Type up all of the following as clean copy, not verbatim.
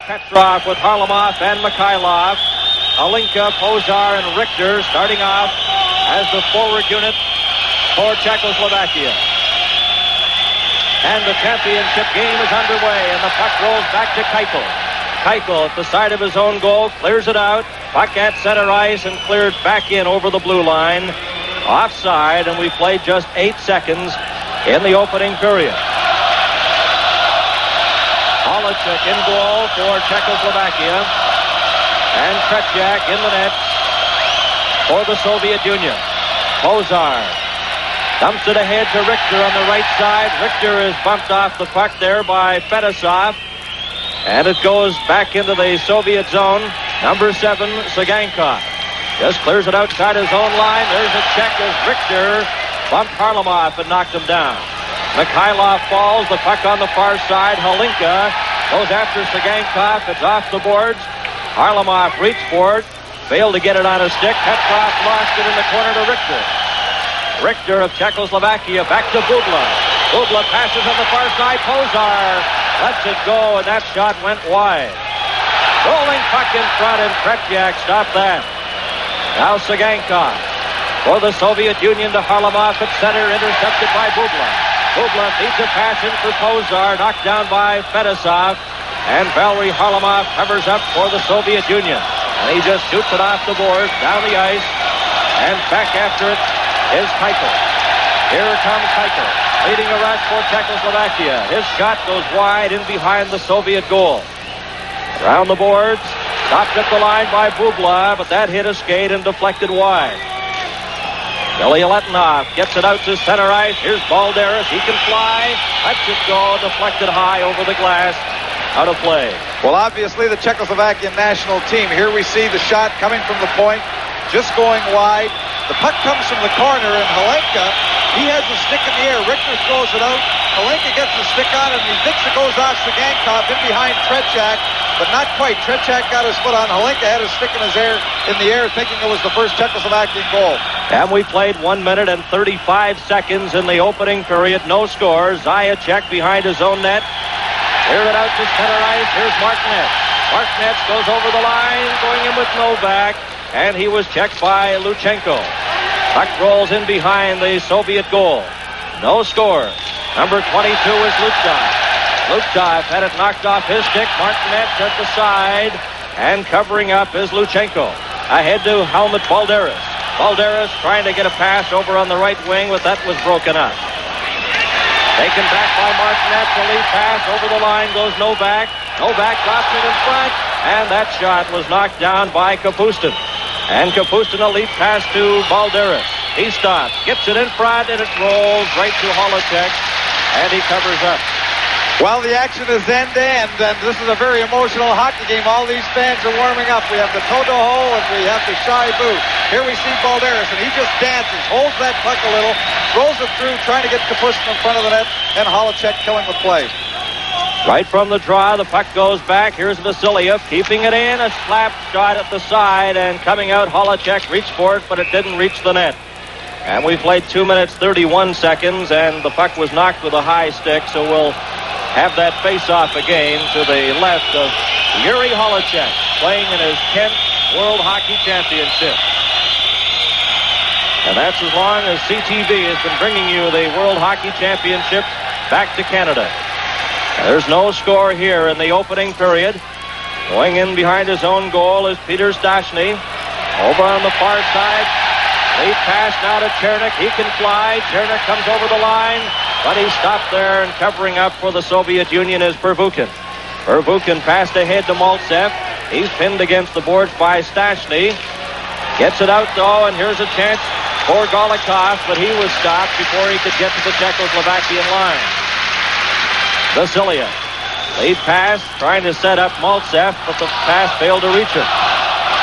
Petrov with Harlamov and Mihайлов. Hlinka, Pozar, and Richter starting off as the forward unit for Czechoslovakia. And the championship game is underway, and the puck rolls back to Keuchel. Keuchel at the side of his own goal, clears it out. Puck at center ice and cleared back in over the blue line. Offside, and we played just 8 seconds in the opening period. Holacek in goal for Czechoslovakia. And Tretjak in the net for the Soviet Union. Pozar dumps it ahead to Richter on the right side. Richter is bumped off the puck there by Fettisov. And it goes back into the Soviet zone. Number 7, Цыганков. Just clears it outside his own line. There's a check as Richter bumped Harlamov and knocked him down. Mihайлov falls. The puck on the far side. Hlinka goes after Цыганкov. It's off the boards. Harlamov reached for it. Failed to get it on his stick. Petrov lost it in the corner to Richter. Richter of Czechoslovakia back to Bubla. Bubla passes on the far side. Pozar lets it go, and that shot went wide. Rolling puck in front, and Tretjak stopped that. Now Цыганкov for the Soviet Union to Harlamov at center, intercepted by Bubla. Bubla feeds a pass in for Pozar, knocked down by Fettisov. And Valery Harlamov covers up for the Soviet Union. And he just shoots it off the boards, down the ice, and back after it is Keuchel. Here comes Keuchel, leading a rush for Czechoslovakia. His shot goes wide in behind the Soviet goal. Around the boards, stopped at the line by Bubla, but that hit a skate and deflected wide. Bilялетdinov gets it out to center ice. Here's Balderis. He can fly. Lets it go, deflected high over the glass. Out of play. Well, obviously the Czechoslovakian national team. Here we see the shot coming from the point, just going wide. The puck comes from the corner, and Hlinka, he has the stick in the air. Richter throws it out. Hlinka gets the stick on it, and he thinks it goes off Цыганков in behind Tretjak, but not quite. Tretjak got his foot on. Hlinka had his stick in the air, thinking it was the first Czechoslovakian goal. And we played 1 minute and 35 seconds in the opening period. No score. Zajac behind his own net. Cleared it out to center ice. Here's Martinez. Martinez goes over the line, going in with Novak, and he was checked by Lutchenko. Puck rolls in behind the Soviet goal. No score. Number 22 is Lutchov. Lutchov had it knocked off his stick. Martinez at the side, and covering up is Lutchenko. Ahead to Helmut Balderis. Balderis trying to get a pass over on the right wing, but that was broken up. Taken back by Martinez, the lead pass over the line goes Novak. Novak drops it in front, and that shot was knocked down by Kапustin. And Kapustin, a lead pass to Balderis. He stops, gets it in front, and it rolls right to Holacek, and he covers up. Well, the action is end-to-end, and this is a very emotional hockey game. All these fans are warming up. We have the Toto and we have the Shy Boo. Here we see Balderis, and he just dances, holds that puck a little, throws it through, trying to get Kapustin in front of the net, and Holacek killing the play. Right from the draw, the puck goes back. Here's Vasilev keeping it in. A slap shot at the side, and coming out, Holacek reached for it, but it didn't reach the net. And we played 2 minutes, 31 seconds, and the puck was knocked with a high stick, so we'll have that face-off again to the left of Yuri Holacek, playing in his 10th World Hockey Championship. And that's as long as CTV has been bringing you the World Hockey Championship back to Canada. There's no score here in the opening period. Going in behind his own goal is Peter Stastny. Over on the far side, lead pass now to Chernik. He can fly. Chernik comes over the line, but he stopped there, and covering up for the Soviet Union is Pervukin. Pervukin passed ahead to Mальцев. He's pinned against the boards by Stastny. Gets it out, though, and here's a chance for V.Golikov, but he was stopped before he could get to the Czechoslovakian line. Vasilev. Lead pass, trying to set up Mальцев, but the pass failed to reach him.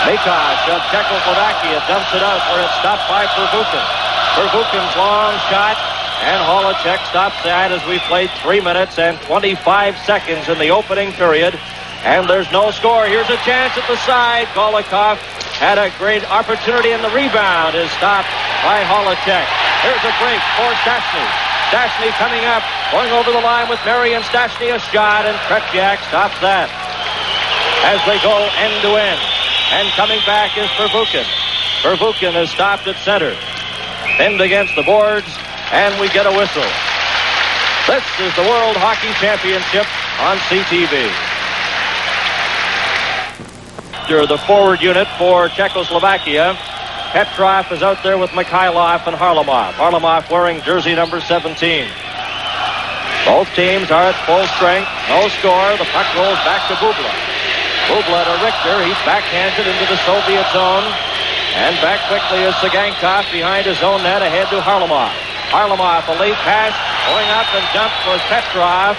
Mikosh of Czechoslovakia dumps it out where it's stopped by Pervukin. Pervukin's long shot, and Holacek stops that as we played 3 minutes and 25 seconds in the opening period. And there's no score. Here's a chance at the side. V.Golikov had a great opportunity, and the rebound is stopped by Holacek. Here's a break for Stastny. Stastny coming up, going over the line with Marian Stastny, a shot, and Tretjak stops that. as they go end to end. And coming back is Pervukin. Pervukin is stopped at center. Pinned against the boards, and we get a whistle. This is the World Hockey Championship on CTV. The forward unit for Czechoslovakia. Petrov is out there with Mihайлов and Harlamov. Harlamov wearing jersey number 17. Both teams are at full strength. No score. The puck rolls back to Bubla. Bubla to Richter. He's backhanded into the Soviet zone. And back quickly is Цыганков behind his own net ahead to Harlamov. Harlamov, a late pass. Going up and dumped was Petrov.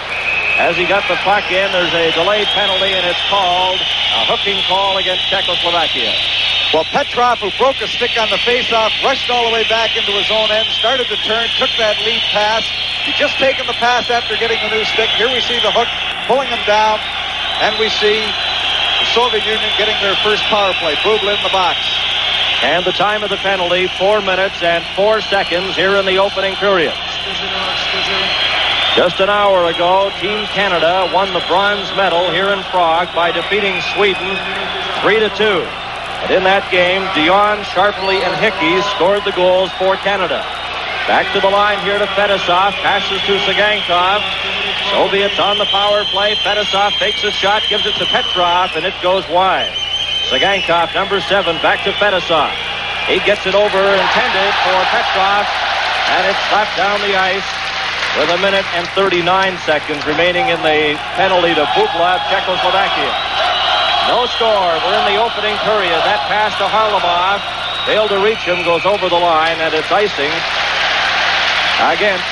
As he got the puck in, there's a delayed penalty, and it's called a hooking call against Czechoslovakia. Well, Petrov, who broke a stick on the faceoff, rushed all the way back into his own end, started to turn, took that lead pass. He'd just taken the pass after getting the new stick. Here we see the hook pulling him down, and we see the Soviet Union getting their first power play. Bubla in the box. And the time of the penalty, 4 minutes and 4 seconds here in the opening period. Just an hour ago, Team Canada won the bronze medal here in Prague by defeating Sweden 3-2. And in that game, Dion, Sharpley, and Hickey scored the goals for Canada. Back to the line here to Fettisov. Passes to Цыганков. Soviets on the power play. Fettisov takes a shot, gives it to Petrov, and it goes wide. Цыганкov, number 7, back to Fettisov. He gets it over, intended for Petrov, and it's slapped down the ice with a minute and 39 seconds remaining in the penalty to Bubla of Czechoslovakia. No score. We're in the opening period. That pass to Harlamov. Failed to reach him, goes over the line, and it's icing against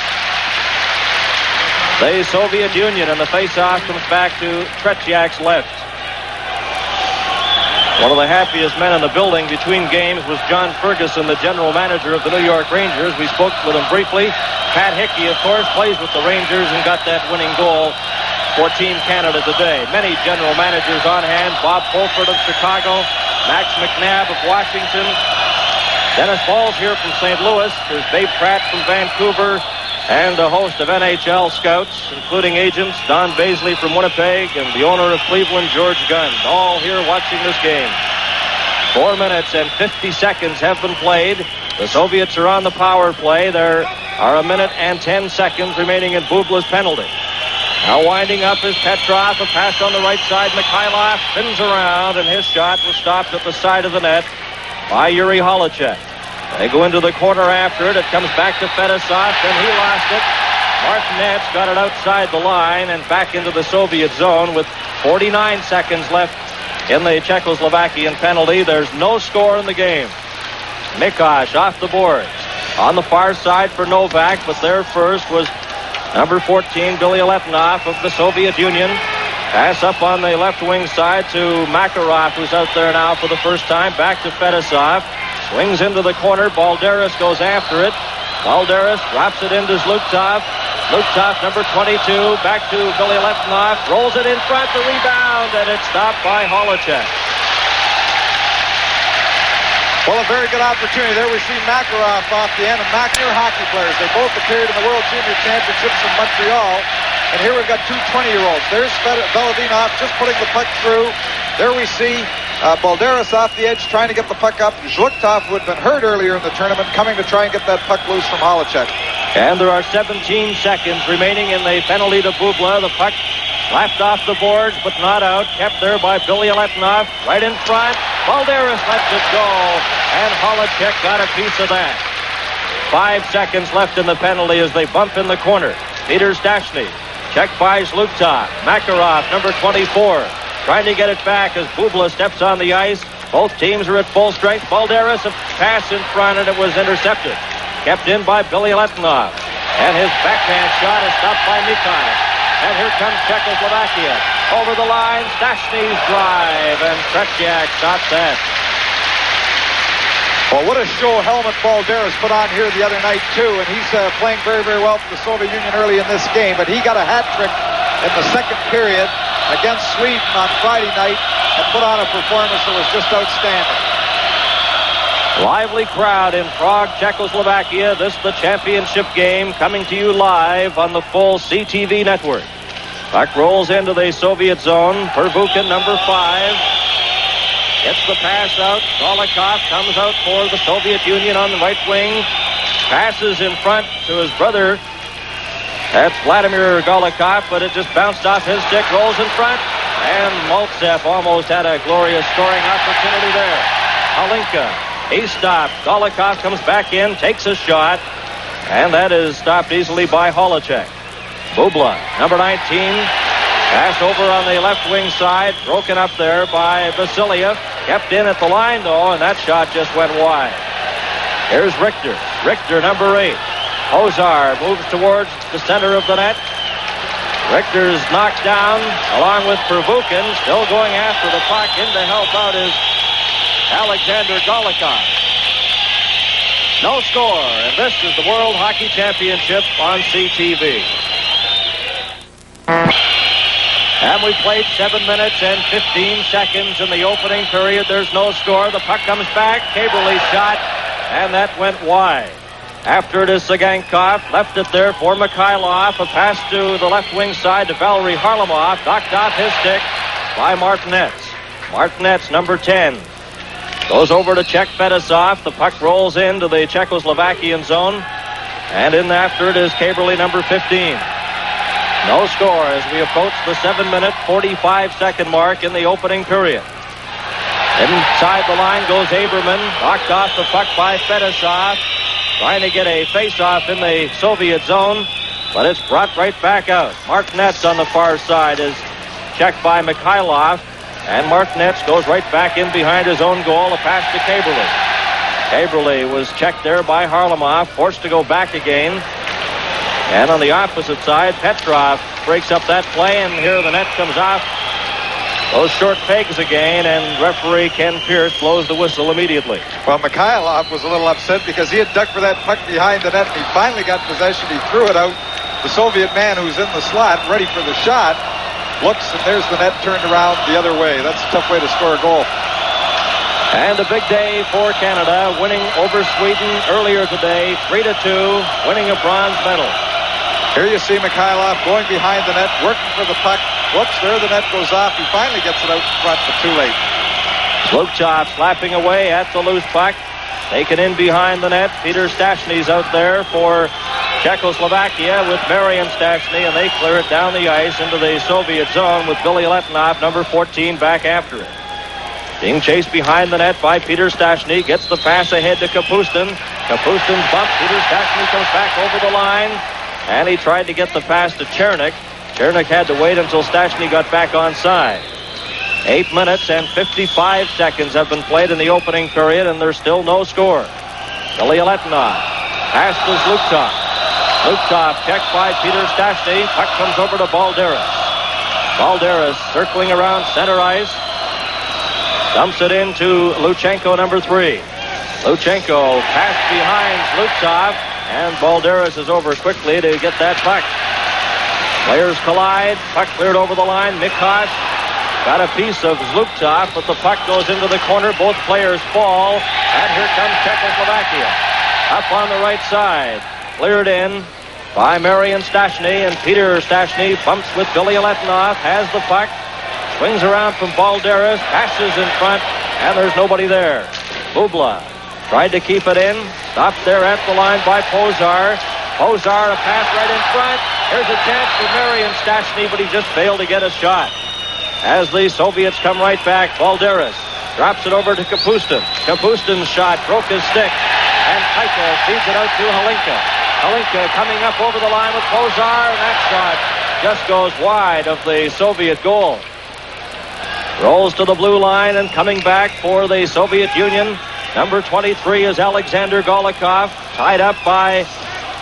the Soviet Union, and the face-off comes back to Tretьяк's left. One of the happiest men in the building between games was John Ferguson, the general manager of the New York Rangers. We spoke with him briefly. Pat Hickey, of course, plays with the Rangers and got that winning goal for Team Canada today. Many general managers on hand. Bob Fulford of Chicago, Max McNabb of Washington, Dennis Balls here from St. Louis. There's Babe Pratt from Vancouver, and a host of NHL scouts, including agents Don Baisley from Winnipeg and the owner of Cleveland, George Gunn, all here watching this game. 4 minutes and 50 seconds have been played. The Soviets are on the power play. There are a minute and 10 seconds remaining in Bubla's penalty. Now winding up is Petrov. A pass on the right side. Mihайлов spins around, and his shot was stopped at the side of the net by Yuri Holacek. They go into the corner after it. It comes back to Fettisov, and he lost it. Martinet's got it outside the line and back into the Soviet zone with 49 seconds left in the Czechoslovakian penalty. There's no score in the game. Mikosh off the boards. On the far side for Novak, but there first was number 14, Bilялетdinov of the Soviet Union. Pass up on the left wing side to Makarov, who's out there now for the first time. Back to Fettisov. Swings into the corner. Balderis goes after it. Balderis drops it into Zluktov. Zluktov, number 22, back to Bilялетdinov. Rolls it in front, the rebound, and it's stopped by Holacek. Well, a very good opportunity. There we see Makarov off the end, and Makarov hockey players. They both appeared in the World Junior Championships in Montreal. And here we've got two 20-year-olds. There's Bilялетdinov just putting the puck through. There we see Balderis off the edge trying to get the puck up. Zluktov, who had been hurt earlier in the tournament, coming to try and get that puck loose from Holacek. And there are 17 seconds remaining in the penalty to Bubla. The puck slapped off the boards, but not out. Kept there by Bilялетdinov. Right in front. Balderis lets it go, and Holacek got a piece of that. 5 seconds left in the penalty as they bump in the corner. Peter Stastny. Checked by Zluktov. Makarov, number 24, trying to get it back as Bubla steps on the ice. Both teams are at full strength. Balderis, a pass in front, and it was intercepted. Kept in by Bilялетdinov. And his backhand shot is stopped by Mihайлov. And here comes Czechoslovakia. Over the line, Stastny's drive, and Tretьяк stops that. Well, what a show Helmut Balderis put on here the other night, too. And he's playing very, very well for the Soviet Union early in this game. But he got a hat trick in the second period against Sweden on Friday night and put on a performance that was just outstanding. Lively crowd in Prague, Czechoslovakia. This is the championship game coming to you live on the full CTV network. Puck rolls into the Soviet zone. Pervukin, number 5. Gets the pass out. Golikov comes out for the Soviet Union on the right wing. Passes in front to his brother. That's Vladimir Golikov, but it just bounced off his stick. Rolls in front. And Mальцев almost had a glorious scoring opportunity there. Halinka, he's stopped. Golikov comes back in, takes a shot. And that is stopped easily by Holacek. Bubla, number 19. Pass over on the left wing side. Broken up there by Vasilev. Kept in at the line, though, and that shot just went wide. Here's Richter. Richter, number 8. Hozar moves towards the center of the net. Richter's knocked down along with Pervukin. Still going after the puck. In to help out is Alexander Golikov. No score, and this is the World Hockey Championship on CTV. And we played 7 minutes and 15 seconds in the opening period. There's no score. The puck comes back. Caberly shot, and that went wide. After it is Цыганков, left it there for Mihайлов. A pass to the left wing side to Valery Harlamov. Knocked off his stick by Martinets. Martinets, number 10. Goes over to check Fettisov. The puck rolls into the Czechoslovakian zone. And in after it is Caberly, number 15. No score as we approach the 7-minute, 45-second mark in the opening period. Inside the line goes Aberman. Knocked off the puck by Fettisov. Trying to get a face-off in the Soviet zone, but it's brought right back out. Martinets on the far side is checked by Mihайлov, and Martinets goes right back in behind his own goal. A pass to Caberly. Caberly was checked there by Harlamov, forced to go back again. And on the opposite side, Petrov breaks up that play, and here the net comes off. Those short pegs again, and referee Ken Pierce blows the whistle immediately. Well, Mihайлov was a little upset because he had ducked for that puck behind the net, and he finally got possession. He threw it out. The Soviet man who's in the slot, ready for the shot, looks, and there's the net turned around the other way. That's a tough way to score a goal. And a big day for Canada, winning over Sweden earlier today, 3-2, winning a bronze medal. Here you see Mihайлov going behind the net, working for the puck. Whoops, there the net goes off. He finally gets it out in front, but too late. Zlukov slapping away at the loose puck. Taken in behind the net. Peter Stastny's out there for Czechoslovakia with Marian Stastny, and they clear it down the ice into the Soviet zone with Bilyaletdinov, number 14, back after it. Being chased behind the net by Peter Stastny. Gets the pass ahead to Kapustin. Kapustin's bumped. Peter Stastny comes back over the line. And he tried to get the pass to Chernik. Chernik had to wait until Stastny got back onside. 8 minutes and 55 seconds have been played in the opening period, and there's still no score. Bilyaletdinov. Pass to Zlukov. Zlukov checked by Peter Stastny. Puck comes over to Balderis. Balderis circling around center ice. Dumps it into Lutchenko, number 3. Lutchenko passed behind Zlukov. And Balderis is over quickly to get that puck. Players collide. Puck cleared over the line. Mikos got a piece of Zlukov, but the puck goes into the corner. Both players fall. And here comes Czechoslovakia. Up on the right side. Cleared in by Marian Stastny. And Peter Stastny bumps with Bilyaletdinov. Has the puck. Swings around from Balderis. Passes in front. And there's nobody there. Bubla tried to keep it in. Stopped there at the line by Pozar. Pozar, a pass right in front. Here's a chance for Marian Stastny, but he just failed to get a shot. As the Soviets come right back, Balderis drops it over to Kapustin. Kapustin's shot broke his stick, and Tycho feeds it out to Halinka. Halinka coming up over the line with Pozar, and that shot just goes wide of the Soviet goal. Rolls to the blue line, and coming back for the Soviet Union, number 23 is Alexander Golikov, tied up by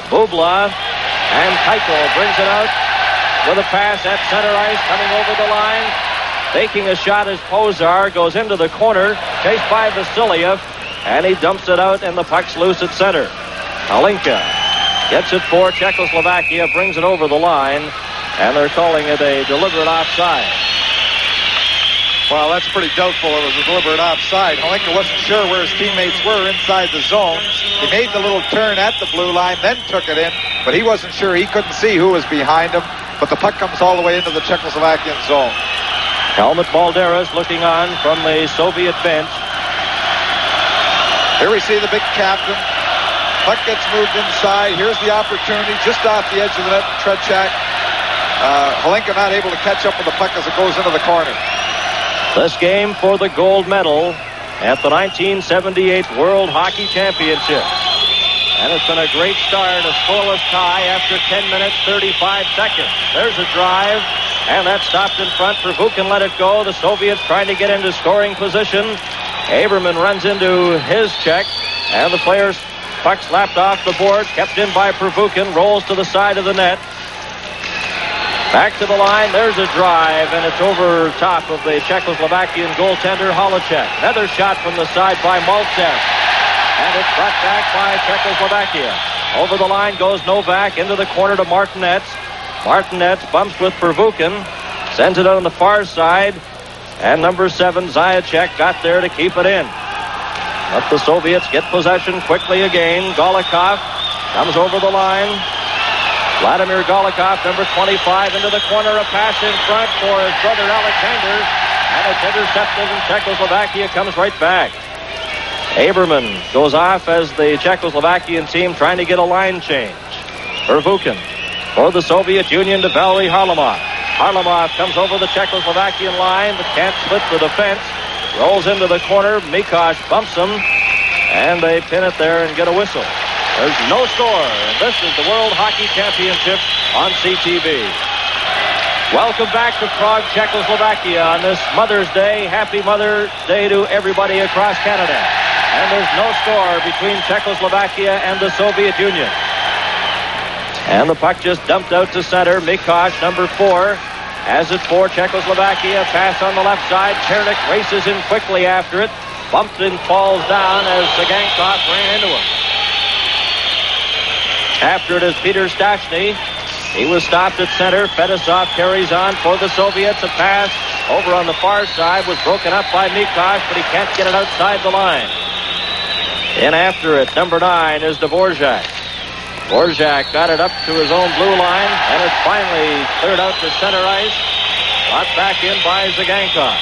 Bubla, and Tycho brings it out with a pass at center ice, coming over the line. Taking a shot as Pozar goes into the corner, chased by Vasilev, and he dumps it out, and the puck's loose at center. Halinka gets it for Czechoslovakia, brings it over the line, and they're calling it a deliberate offside. Well, that's pretty doubtful. It was a deliberate offside. Halinka wasn't sure where his teammates were inside the zone. He made the little turn at the blue line, then took it in, but he wasn't sure. He couldn't see who was behind him. but the puck comes all the way into the Czechoslovakian zone. Helmut Balderis looking on from the Soviet bench. Here we see the big captain. Puck gets moved inside. Here's the opportunity just off the edge of the net. Tretjak. Hlinka not able to catch up with the puck as it goes into the corner. This game for the gold medal at the 1978 World Hockey Championship. And it's been a great start, a scoreless tie after 10 minutes, 35 seconds. There's a drive, and that stopped in front. Pervukin let it go. The Soviets trying to get into scoring position. Aberman runs into his check, and the players' puck slapped off the board, kept in by Pervukin, rolls to the side of the net. Back to the line, there's a drive, and it's over top of the Czechoslovakian goaltender, Holacek. Another shot from the side by Mальцев. And it's brought back by Czechoslovakia. Over the line goes Novak into the corner to Martinets. Martinets bumps with Pervukin, sends it out on the far side, and number 7, Zajac, got there to keep it in. Let the Soviets get possession quickly again. Golikov comes over the line. Vladimir Golikov, number 25, into the corner. A pass in front for his brother Alexander, and it's intercepted, and Czechoslovakia comes right back. Aberman goes off as the Czechoslovakian team trying to get a line change. Pervukin for the Soviet Union to Valery Harlamov. Harlamov comes over the Czechoslovakian line, but can't split the defense. Rolls into the corner. Mikosh bumps him, and they pin it there and get a whistle. There's no score, and this is the World Hockey Championship on CTV. Welcome back to Prague, Czechoslovakia on this Mother's Day. Happy Mother's Day to everybody across Canada. And there's no score between Czechoslovakia and the Soviet Union. And the puck just dumped out to center. Mikosh, number 4, has it for Czechoslovakia. Pass on the left side. Chernik races in quickly after it. Bumped and falls down as Цыганков ran into him. After it is Peter Stachny. He was stopped at center. Fettisov carries on for the Soviets. A pass over on the far side was broken up by Mikosh, but he can't get it outside the line. In after it, number 9 is Dvorak. Dvorak got it up to his own blue line, and it's finally cleared out to center ice. Brought back in by Cygankov.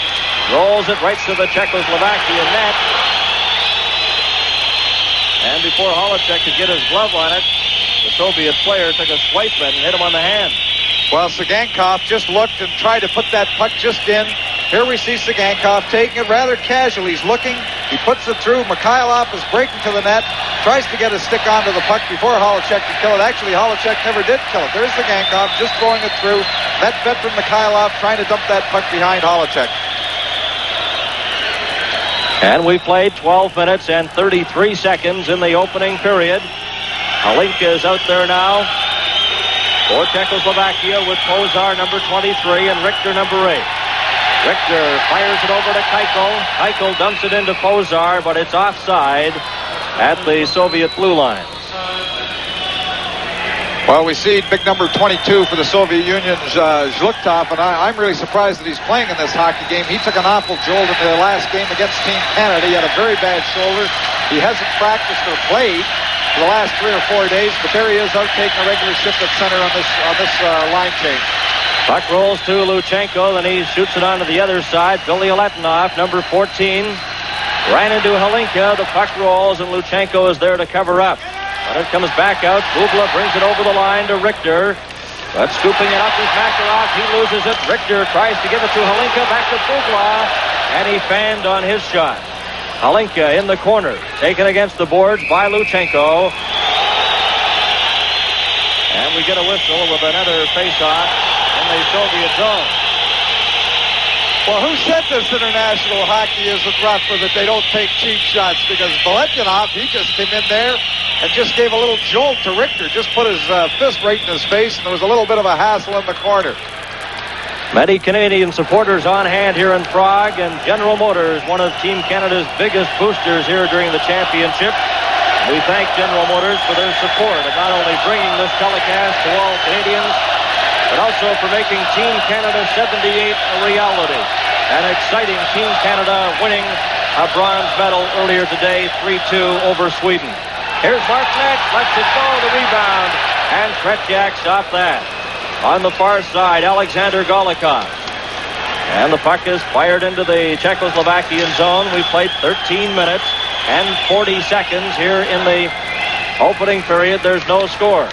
Rolls it right to the Czechoslovakian net. And before Holacek could get his glove on it, the Soviet player took a swipe and hit him on the hand. Well, Cygankov just looked and tried to put that puck just in. Here we see Cygankov taking it rather casually. He's looking. He puts it through. Mihайлов is breaking to the net. Tries to get a stick onto the puck before Holacek can kill it. Actually, Holacek never did kill it. There's Cygankov just throwing it through. That veteran Mihайлов trying to dump that puck behind Holacek. And we played 12 minutes and 33 seconds in the opening period. Hlinka is out there now for Czechoslovakia with Pozar, number 23, and Richter, number 8. Richter fires it over to Keuchel. Keuchel dumps it into Pozar, but it's offside at the Soviet blue lines. Well, we see big number 22 for the Soviet Union, Jlugtov, and I'm really surprised that he's playing in this hockey game. He took an awful jolt in the last game against Team Canada. He had a very bad shoulder. He hasn't practiced or played for the last 3 or 4 days, but there he is out taking a regular shift at center on this line change. Puck rolls to Lutchenko, then he shoots it onto the other side. Bilялетdinov, number 14, ran into Hlinka. The puck rolls, and Lutchenko is there to cover up. But it comes back out. Bubla brings it over the line to Richter. But scooping it up is Makarov. He loses it. Richter tries to give it to Hlinka. Back to Bubla. And he fanned on his shot. Hlinka in the corner. Taken against the boards by Lutchenko. And we get a whistle with another face-off in the Soviet zone. Well, who said this international hockey isn't rough or that they don't take cheap shots? Because Bilялетdinov, he just came in there and just gave a little jolt to Richter. Just put his fist right in his face, and there was a little bit of a hassle in the corner. Many Canadian supporters on hand here in Prague, and General Motors, one of Team Canada's biggest boosters here during the championship. We thank General Motors for their support of not only bringing this telecast to all Canadians, but also for making Team Canada 78 a reality. An exciting Team Canada winning a bronze medal earlier today, 3-2 over Sweden. Here's Martinek, lets it go, the rebound, and Tretjak stopped that. On the far side, Alexander Golikov. And the puck is fired into the Czechoslovakian zone. We played 13 minutes and 40 seconds here in the opening period. There's no score.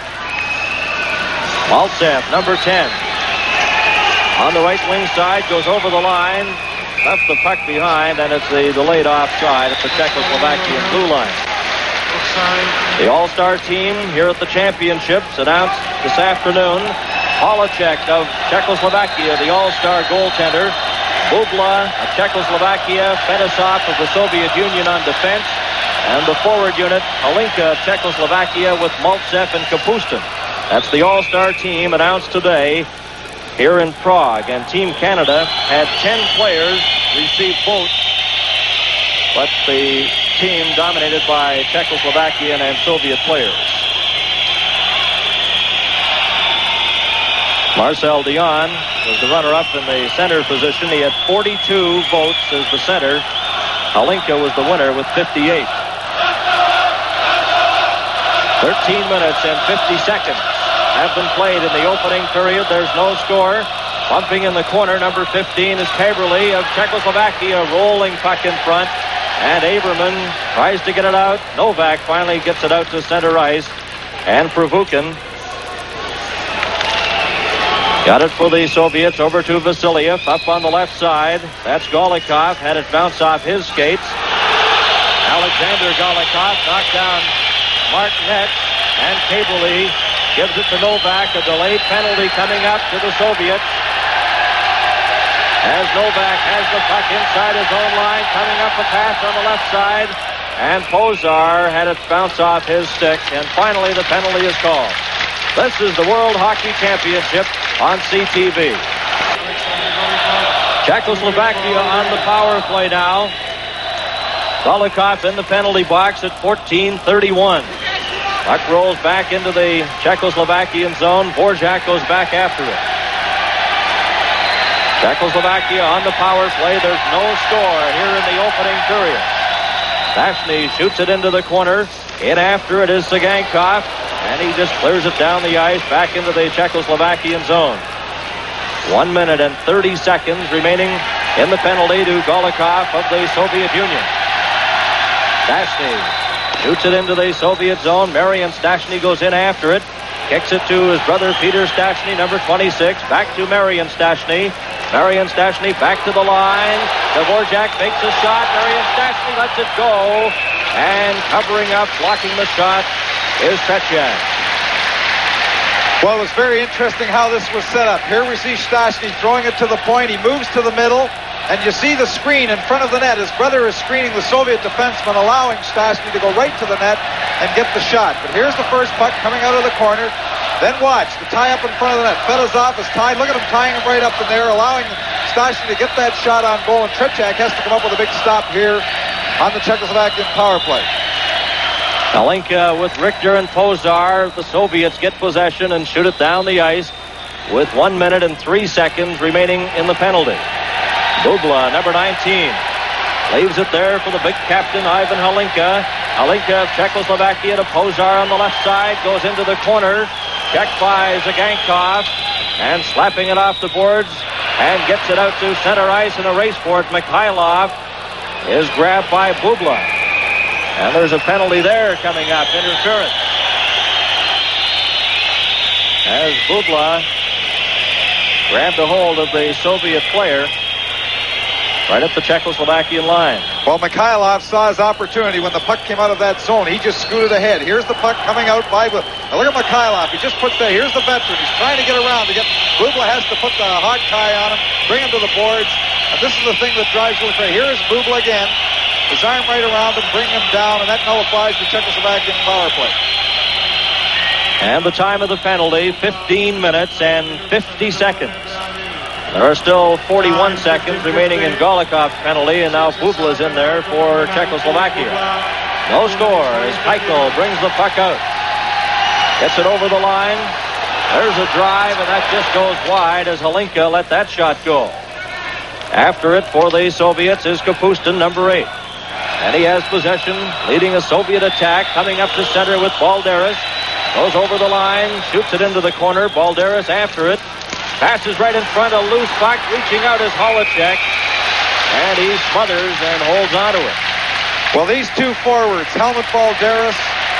Mальцев, number 10. On the right wing side, goes over the line, left the puck behind, and it's the delayed offside at the Czechoslovakian blue line. The All-Star team here at the championships announced this afternoon. Polacek of Czechoslovakia, the All-Star goaltender. Bubla of Czechoslovakia, Fettisov of the Soviet Union on defense. And the forward unit, Halinka of Czechoslovakia with Mальцев and Kапustin. That's the All-Star team announced today here in Prague. And Team Canada had 10 players receive votes, but the team dominated by Czechoslovakian and Soviet players. Marcel Dion was the runner-up in the center position. He had 42 votes as the center. Halinka was the winner with 58. 13 minutes and 50 seconds have been played in the opening period. There's no score. Bumping in the corner, number 15 is Kaberle of Czechoslovakia, rolling puck in front. And Averman tries to get it out. Novak finally gets it out to center ice. And Prvukhin got it for the Soviets over to Vasiliev up on the left side. That's Golikov. Had it bounce off his skates. Alexander Golikov knocked down Martinet. And Kaberle gives it to Novak. A delayed penalty coming up to the Soviets. As Novak has the puck inside his own line, coming up a pass on the left side, and Pozar had it bounce off his stick, and finally the penalty is called. This is the World Hockey Championship on CTV. Czechoslovakia on the power play now. Golikov in the penalty box at 14:31. Puck rolls back into the Czechoslovakian zone. Dvorak goes back after it. Czechoslovakia on the power play. There's no score here in the opening period. Stastny shoots it into the corner. In after it is Цыганков, and he just clears it down the ice back into the Czechoslovakian zone. 1 minute and 30 seconds remaining in the penalty to Golikov of the Soviet Union. Stastny shoots it into the Soviet zone. Marian Stastny goes in after it. Kicks it to his brother Peter Stastny, number 26. Back to Marian Stastny. Marian Stastny back to the line. Dvorak makes a shot. Marian Stastny lets it go. And covering up, blocking the shot, is Tretьяк. Well, it was very interesting how this was set up. Here we see Stastny throwing it to the point. He moves to the middle. And you see the screen in front of the net. His brother is screening the Soviet defenseman, allowing Stastny to go right to the net and get the shot. But here's the first puck coming out of the corner. Then watch, the tie-up in front of the net. Fettisov is tied. Look at him tying him right up in there, allowing Stastny to get that shot on goal. And Tretьяк has to come up with a big stop here on the Czechoslovakian power play. Halinka with Richter and Pozar. The Soviets get possession and shoot it down the ice with 1 minute and 3 seconds remaining in the penalty. Bubla, number 19, leaves it there for the big captain, Ivan Halinka. Halinka of Czechoslovakia to Pozar on the left side, goes into the corner, checked by Cygankov, and slapping it off the boards, and gets it out to center ice in a race for it. Mihайлов is grabbed by Bubla. And there's a penalty there coming up, interference. As Bubla grabbed a hold of the Soviet player right at the Czechoslovakian line. Well, Mihайлov saw his opportunity when the puck came out of that zone. He just scooted ahead. Here's the puck coming out by Bubla. Now look at Mihайлov. He just puts that. Here's the veteran. He's trying to get around to get. Bubla has to put the hog tie on him, bring him to the boards. And this is the thing that drives Bubla crazy. Here is Bubla again. His arm right around him, bring him down, and that nullifies the Czechoslovakian power play. And the time of the penalty, 15 minutes and 50 seconds. There are still 41 seconds remaining in Golikov's penalty, and now Bubla's in there for Czechoslovakia. No score as Keuchel brings the puck out. Gets it over the line. There's a drive, and that just goes wide as Halinka let that shot go. After it for the Soviets is Kapustin, number 8. And he has possession, leading a Soviet attack, coming up to center with Balderis. Goes over the line, shoots it into the corner. Balderis after it. Passes right in front, a loose puck. Reaching out is Holacek. And he smothers and holds onto it. Well, these two forwards, Helmut Balderis,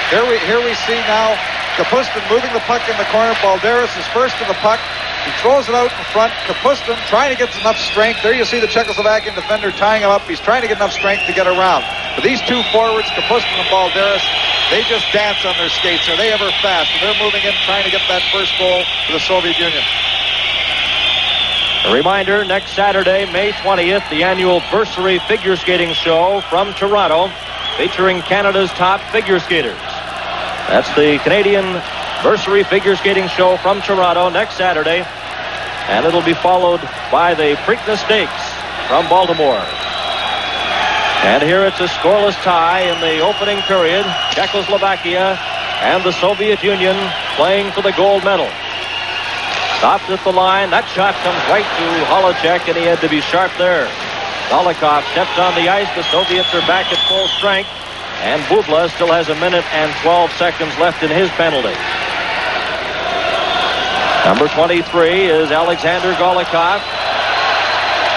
here we see now Kапustin moving the puck in the corner. Balderis is first to the puck. He throws it out in front. Kapustin trying to get enough strength. There you see the Czechoslovakian defender tying him up. He's trying to get enough strength to get around. But these two forwards, Kapustin and Balderis, they just dance on their skates. Are they ever fast? And they're moving in trying to get that first goal for the Soviet Union. A reminder, next Saturday, May 20th, the annual Bursary Figure Skating Show from Toronto, featuring Canada's top figure skaters. That's the Canadian Bursary Figure Skating Show from Toronto next Saturday, and it'll be followed by the Preakness Stakes from Baltimore. And here it's a scoreless tie in the opening period. Czechoslovakia and the Soviet Union playing for the gold medal. Stopped at the line. That shot comes right to Holacek, and he had to be sharp there. Golikov steps on the ice. The Soviets are back at full strength, and Bubla still has 1 minute and 12 seconds left in his penalty. Number 23 is Alexander Golikov.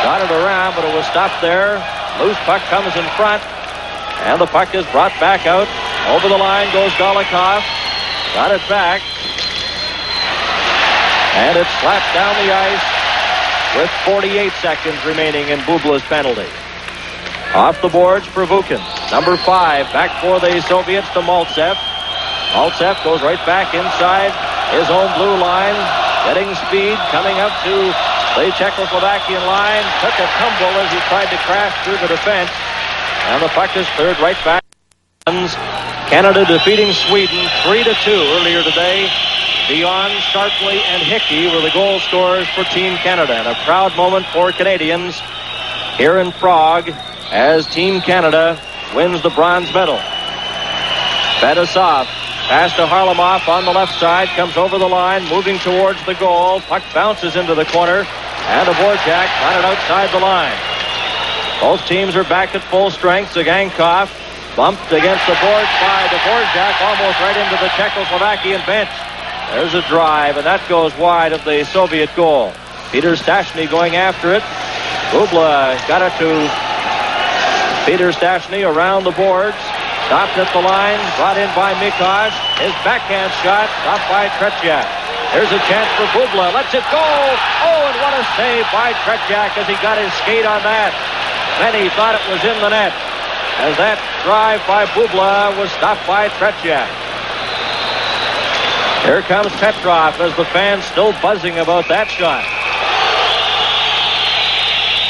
Got it around, but it was stopped there. Loose puck comes in front, and the puck is brought back out. Over the line goes Golikov. Got it back. And it's slapped down the ice with 48 seconds remaining in Bubla's penalty. Off the boards, Pervukin. Number 5, back for the Soviets to Mальцев. Mальцев goes right back inside his own blue line, getting speed, coming up to the Czechoslovakian line. Took a tumble as he tried to crash through the defense. And the puck is cleared right back. Canada defeating Sweden 3-2 earlier today. Dion, Sharpley, and Hickey were the goal scorers for Team Canada. And a proud moment for Canadians here in Prague as Team Canada wins the bronze medal. Fettisov, pass to Harlamov on the left side, comes over the line, moving towards the goal. Puck bounces into the corner, and Dvorak planted outside the line. Both teams are back at full strength. Цыганков bumped against the boards by Dvorak, almost right into the Czechoslovakian bench. There's a drive, and that goes wide of the Soviet goal. Peter Stastny going after it. Bubla got it to Peter Stastny around the boards. Stopped at the line, brought in by Mikosh. His backhand shot, stopped by Tretiak. There's a chance for Bubla. Lets it go. Oh, and what a save by Tretiak as he got his skate on that. Then he thought it was in the net, as that drive by Bubla was stopped by Tretiak. Here comes Petrov as the fans still buzzing about that shot.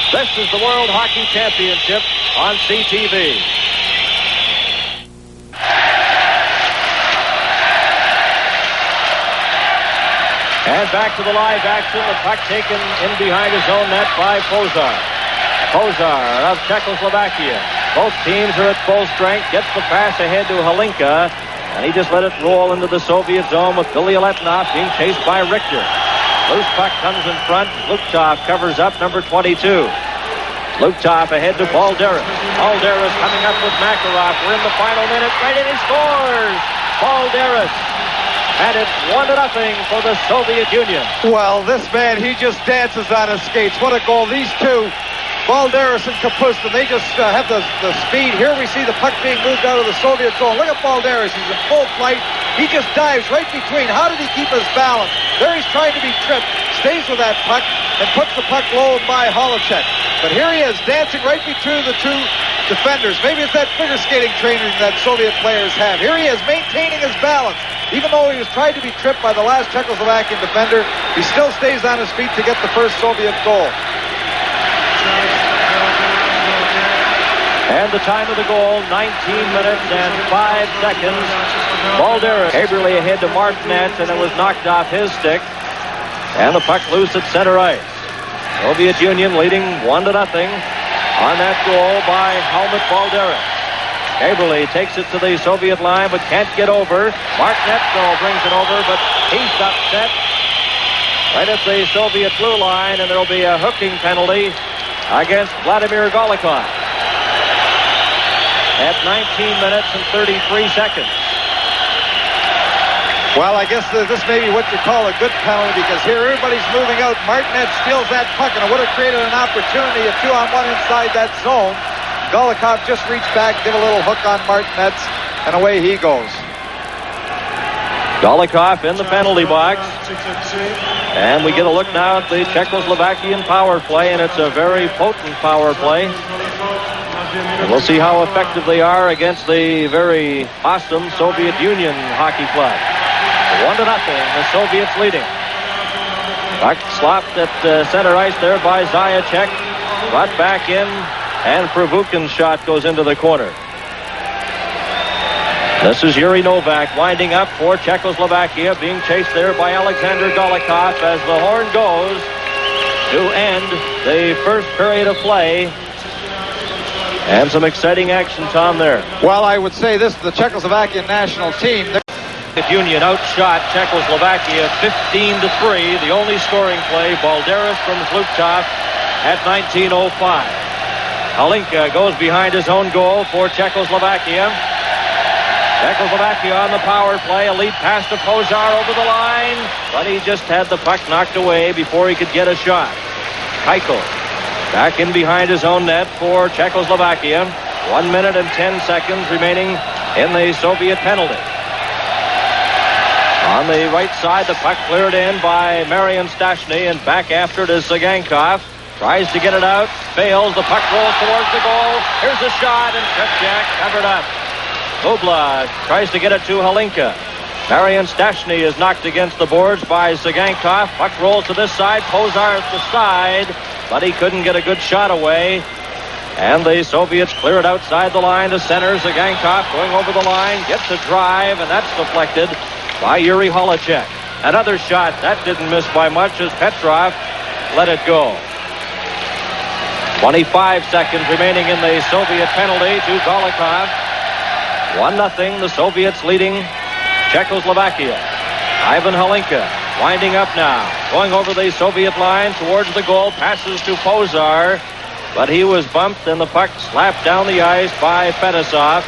This is the World Hockey Championship on CTV. And back to the live action. The puck taken in behind his own net by Pozar. Pozar of Czechoslovakia. Both teams are at full strength. Gets the pass ahead to Hlinka. And he just let it roll into the Soviet zone with Bilялетdinov being chased by Richter. Loose puck comes in front. Zlugtov covers up number 22. Zlugtov ahead to Balderis. Balderis coming up with Makarov. We're in the final minute. Right in, he scores! Balderis. And it's 1-0 for the Soviet Union. Well, this man, he just dances on his skates. What a goal. These two, Balderis and Kapustin, they just have the speed. Here we see the puck being moved out of the Soviet zone. Look at Balderis. He's in full flight. He just dives right between. How did he keep his balance? There he's trying to be tripped. Stays with that puck and puts the puck low by Holacek. But here he is dancing right between the two defenders. Maybe it's that figure skating training that Soviet players have. Here he is maintaining his balance. Even though he was trying to be tripped by the last Czechoslovakian defender, he still stays on his feet to get the first Soviet goal. And the time of the goal, 19 minutes and 5 seconds. Balderis Haberly ahead to Martinet, and it was knocked off his stick. And the puck loose at center ice. Soviet Union leading 1-0 on that goal by Helmut Balderis. Haberly takes it to the Soviet line, but can't get over. Martinet brings it over, but he's upset right at the Soviet blue line, and there'll be a hooking penalty against Vladimir Golikov at 19 minutes and 33 seconds. Well, I guess this may be what you call a good penalty, because here everybody's moving out. Martinet steals that puck, and it would have created an opportunity, a 2-on-1 inside that zone. Golikov just reached back, give a little hook on Martinet, and away he goes. Golikov in the penalty box. And we get a look now at the Czechoslovakian power play, and it's a very potent power play. And we'll see how effective they are against the very awesome Soviet Union hockey club. 1-0, the Soviets leading. Puck slopped at center ice there by Zajac. Brought back in, and Prvukhin's shot goes into the corner. This is Yuri Novak winding up for Czechoslovakia, being chased there by Alexander Golikov as the horn goes to end the first period of play. And some exciting action, Tom, there. Well, I would say this, the Czechoslovakian national team. Union outshot Czechoslovakia 15-3. The only scoring play, Balderis from Zlukov at 19:05. Halinka goes behind his own goal for Czechoslovakia. Czechoslovakia on the power play. A lead pass to Pozar over the line, but he just had the puck knocked away before he could get a shot. Keuchel back in behind his own net for Czechoslovakia. 1 minute and 10 seconds remaining in the Soviet penalty. On the right side, the puck cleared in by Marian Stashny, and back after it is Цыганков. Tries to get it out, fails. The puck rolls towards the goal. Here's a shot, and Tretiak covered up. Bubla tries to get it to Halinka. Marian Stashny is knocked against the boards by Cygankov. Puck rolls to this side. Pozar at the side, but he couldn't get a good shot away. And the Soviets clear it outside the line to center. Cygankov going over the line, gets a drive, and that's deflected by Yuri Holacek. Another shot. That didn't miss by much as Petrov let it go. 25 seconds remaining in the Soviet penalty to Golikov. 1-0, the Soviets leading Czechoslovakia. Ivan Halinka winding up now. Going over the Soviet line towards the goal. Passes to Pozar, but he was bumped and the puck slapped down the ice by Fetisov.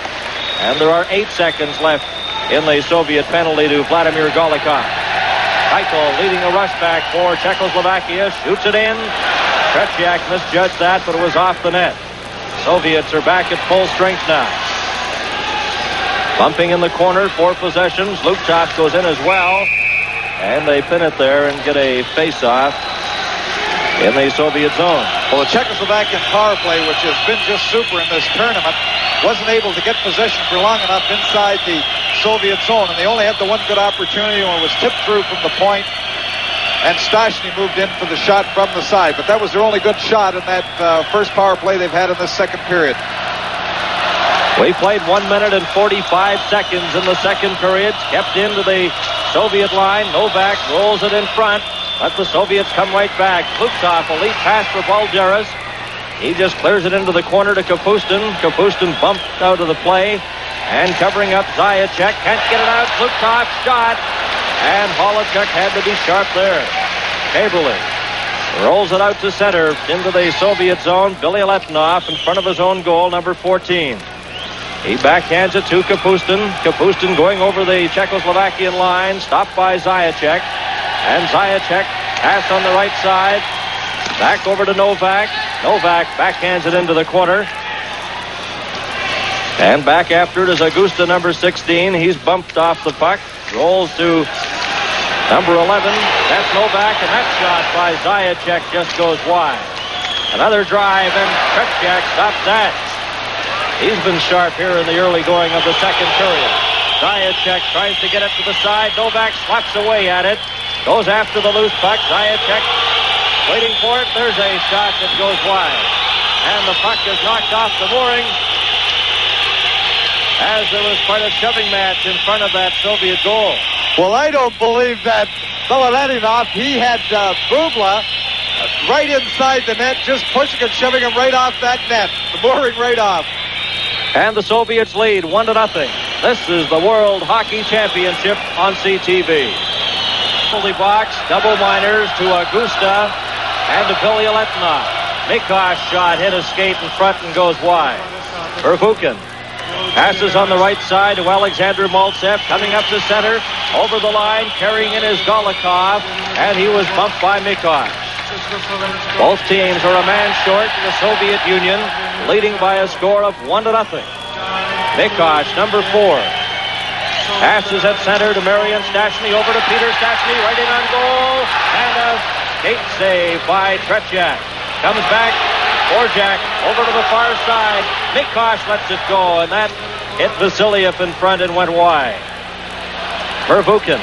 And there are 8 seconds left in the Soviet penalty to Vladimir Golikov. Keuchel leading a rush back for Czechoslovakia. Shoots it in. Tretiak misjudged that, but it was off the net. Soviets are back at full strength now. Bumping in the corner for possessions. Lutchov goes in as well. And they pin it there and get a face-off in the Soviet zone. Well, the Czechoslovakian power play, which has been just super in this tournament, wasn't able to get possession for long enough inside the Soviet zone, and they only had the one good opportunity when it was tipped through from the point, and Stashny moved in for the shot from the side. But that was their only good shot in that first power play they've had in this second period. We played 1 minute and 45 seconds in the second period. Kept into the Soviet line. Novak rolls it in front. Let the Soviets come right back. Lutchov, a lead pass for Balderis. He just clears it into the corner to Kапustin. Kapustin bumped out of the play. And covering up Zajac. Can't get it out. Lutchov shot. And Holacek had to be sharp there. Kaberle rolls it out to center into the Soviet zone. Bilялетdinov in front of his own goal, number 14. He backhands it to Kapustin. Kapustin going over the Czechoslovakian line. Stopped by Zajac. And Zajac pass on the right side. Back over to Novak. Novak backhands it into the corner. And back after it is Augusta, number 16. He's bumped off the puck. Rolls to number 11. That's Novak, and that shot by Zajac just goes wide. Another drive, and Tretiak stops that. He's been sharp here in the early going of the second period. Zajac tries to get it to the side. Novak slaps away at it. Goes after the loose puck. Zajac waiting for it. There's a shot that goes wide. And the puck is knocked off the mooring, as there was quite a shoving match in front of that Soviet goal. Well, I don't believe that. Bilялетdinov, he had Bubla right inside the net, just pushing and shoving him right off that net. The mooring right off. And the Soviets lead 1-0. This is the World Hockey Championship on CTV. Penalty box, double minors to Augusta and to Bilялетdinov. Mikosh shot hit a skate in front and goes wide. Prvukhin Passes on the right side to Alexander Mальцев, coming up to center, over the line, carrying in his Golikov, and he was bumped by Mikosh. Both teams are a man short to the Soviet Union, leading by a score of 1-0. Mikosh, number 4. Passes at center to Marian Stachny, over to Peter Stachny, right in on goal, and a gate save by Tretjak. Comes back, Dvorak over to the far side. Mikosh lets it go, and that hit Vasilev in front and went wide. Pervukin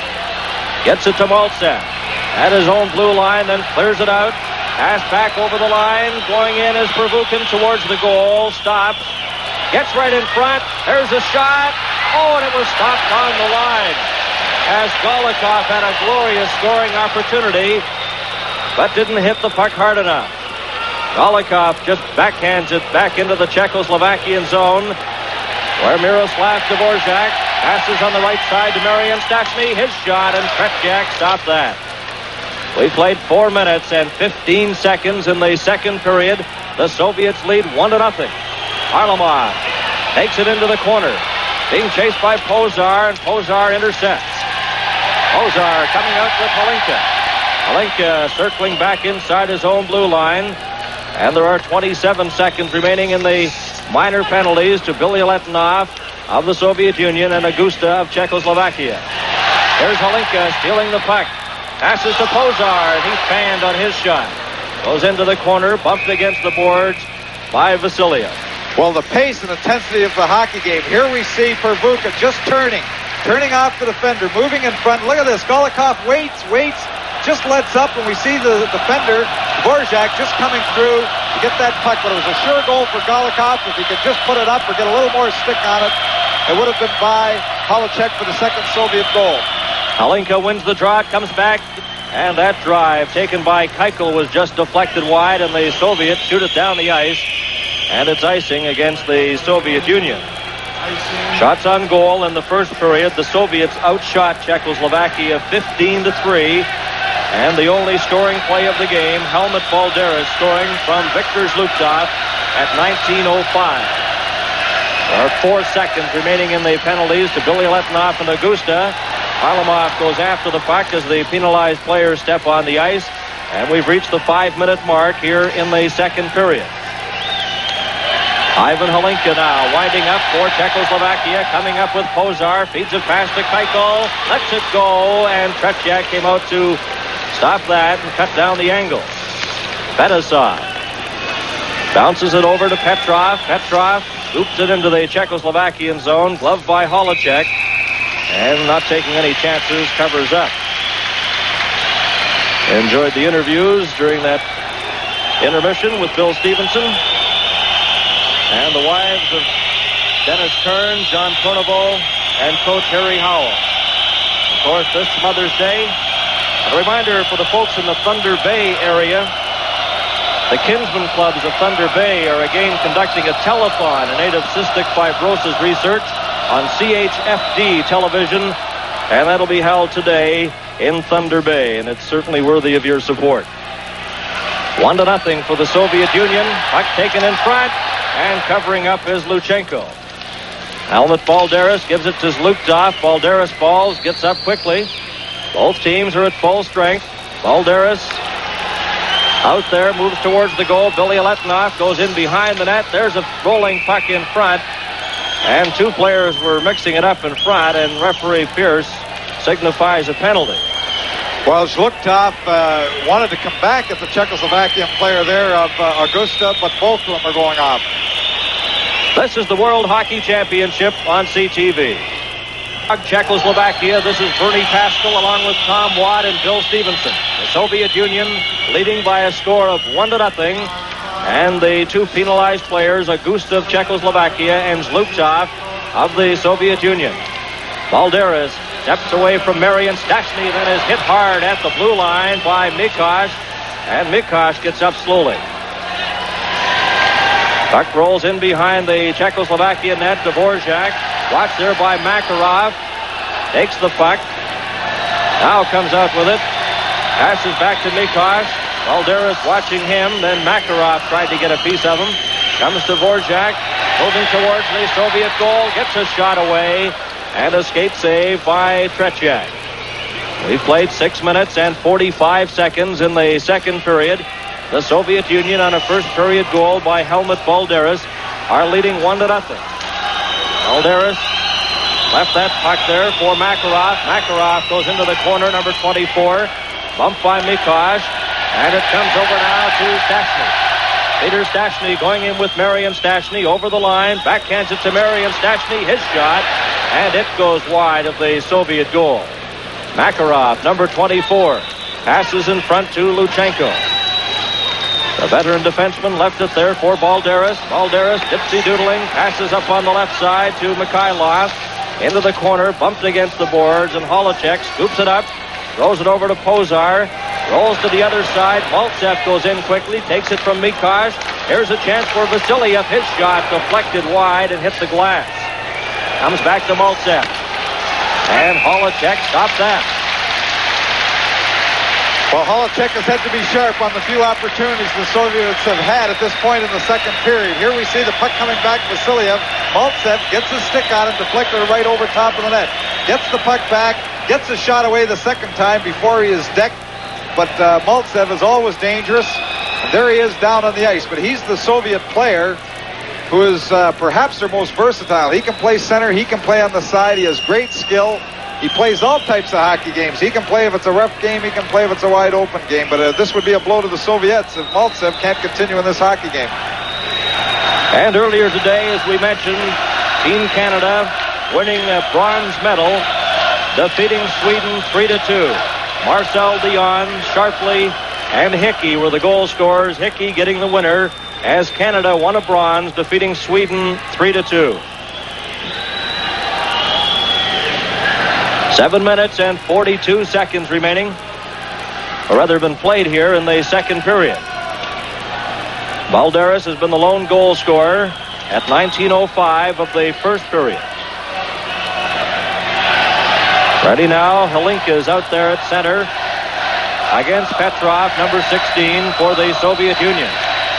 gets it to Mальцев at his own blue line, then clears it out. Pass back over the line, going in as Pervukin towards the goal, stops, gets right in front, there's a shot, oh, and it was stopped on the line as Golikov had a glorious scoring opportunity, but didn't hit the puck hard enough. Golikov just backhands it back into the Czechoslovakian zone, where Miroslav Dvorak passes on the right side to Marian Stachny. His shot, and Tretjak stopped that. We played 4 minutes and 15 seconds in the second period. The Soviets lead 1-0. Harlamov takes it into the corner, being chased by Pozar, and Pozar intercepts. Pozar coming out with Hlinka. Hlinka circling back inside his own blue line. And there are 27 seconds remaining in the minor penalties to Bilyaletdinov of the Soviet Union and Augusta of Czechoslovakia. There's Hlinka stealing the puck. Passes to Pozar, and he's fanned on his shot. Goes into the corner, bumped against the boards by Vasilev. Well, the pace and intensity of the hockey game. Here we see Pervukin just turning off the defender, moving in front. Look at this. Golikov waits, just lets up, and we see the defender, Dvorak, just coming through to get that puck. But it was a sure goal for Golikov. If he could just put it up or get a little more stick on it, it would have been by Halacek for the second Soviet goal. Hlinka wins the draw, comes back, and that drive taken by Keuchel was just deflected wide, and the Soviets shoot it down the ice, and it's icing against the Soviet Union. Shots on goal in the first period. The Soviets outshot Czechoslovakia 15-3. And the only scoring play of the game, Helmut Balderis scoring from Viktor Zluktov at 19:05. There are 4 seconds remaining in the penalties to Bilyaletdinov and Augusta. Harlamov goes after the puck as the penalized players step on the ice. And we've reached the 5-minute mark here in the second period. Ivan Hlinka now winding up for Czechoslovakia, coming up with Pozar, feeds it past to Keuchel, lets it go, and Tretjak came out to stop that and cut down the angle. Fettisov bounces it over to Petrov. Petrov scoops it into the Czechoslovakian zone, gloved by Halacek, and not taking any chances, covers up. Enjoyed the interviews during that intermission with Bill Stevenson and the wives of Dennis Kern, John Pronovo, and Coach Harry Howell. Of course, this Mother's Day, a reminder for the folks in the Thunder Bay area, the Kinsman Clubs of Thunder Bay are again conducting a telethon in aid of cystic fibrosis research on CHFD television, and that'll be held today in Thunder Bay, and it's certainly worthy of your support. 1-0 for the Soviet Union. Puck taken in front, and covering up is Lutchenko. Helmut Balderis gives it to Zluktov. Balderis falls, gets up quickly. Both teams are at full strength. Balderis out there, moves towards the goal. Bilyaletdinov goes in behind the net. There's a rolling puck in front. And 2 players were mixing it up in front, and referee Pierce signifies a penalty. Well, Zluktov wanted to come back at the Czechoslovakian player there of Augusta, but both of them are going off. This is the World Hockey Championship on CTV. Czechoslovakia, this is Bernie Pascal along with Tom Watt and Bill Stevenson. The Soviet Union leading by a score of 1-0. And the 2 penalized players, Augusta of Czechoslovakia and Zluktov of the Soviet Union. Balderis steps away from Marian Stachny, then is hit hard at the blue line by Mikosh, and Mikosh gets up slowly. Puck rolls in behind the Czechoslovakian net. Dvorak, watched there by Makarov, takes the puck, now comes out with it, passes back to Mikosh. Balderis watching him, then Makarov tried to get a piece of him. Comes to Dvorak, moving towards the Soviet goal, gets a shot away, and a skate save by Tretьяк. We've played 6 minutes and 45 seconds in the second period. The Soviet Union, on a first period goal by Helmut Balderis, are leading 1-0. Balderis left that puck there for Makarov. Makarov goes into the corner, number 24. Bumped by Mikosh. And it comes over now to Stastny. Peter Stastny going in with Marian Stastny over the line. Backhands it to Marian Stastny. His shot. And it goes wide of the Soviet goal. Makarov, number 24, passes in front to Lutchenko. The veteran defenseman left it there for Balderis. Balderis, dipsy-doodling, passes up on the left side to Mihайлов. Into the corner, bumped against the boards, and Holacek scoops it up, throws it over to Pozar, rolls to the other side. Mальцев goes in quickly, takes it from Mikosh. Here's a chance for Vasiliev. His shot deflected wide and hit the glass. Comes back to Mальцев. And Holacek stopped that. Well, Holacek has had to be sharp on the few opportunities the Soviets have had at this point in the second period. Here we see the puck coming back. Vasiliev. Mальцев gets his stick on it, deflected right over top of the net. Gets the puck back, gets a shot away the second time before he is decked. But Mальцев is always dangerous. And there he is down on the ice. But he's the Soviet player who is perhaps their most versatile. He can play center. He can play on the side. He has great skill. He plays all types of hockey games. He can play if it's a rough game. He can play if it's a wide open game. But this would be a blow to the Soviets if Mальцев can't continue in this hockey game. And earlier today, as we mentioned, Team Canada winning a bronze medal, defeating Sweden 3-2. Marcel Dion, Sharpley, and Hickey were the goal scorers. Hickey getting the winner as Canada won a bronze, defeating Sweden 3-2. 7 minutes and 42 seconds remaining, or rather been played here in the second period. Balderis has been the lone goal scorer at 19:05 of the first period. Ready now, Hlinka is out there at center against Petrov, number 16 for the Soviet Union.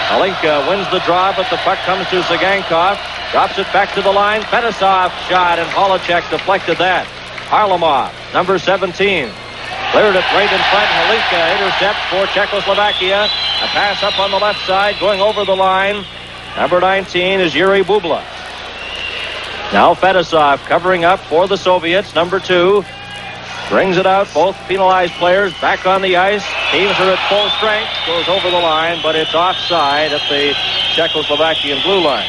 Hlinka wins the draw, but the puck comes to Цыганков, drops it back to the line. Fettisov shot, and Holacek deflected that. Harlamov, number 17, cleared it right in front. Hlinka intercepts for Czechoslovakia. A pass up on the left side, going over the line. Number 19 is Yuri Bubla. Now Fettisov covering up for the Soviets. Number 2 brings it out. Both penalized players back on the ice. Teams are at full strength. Goes over the line, but it's offside at the Czechoslovakian blue line.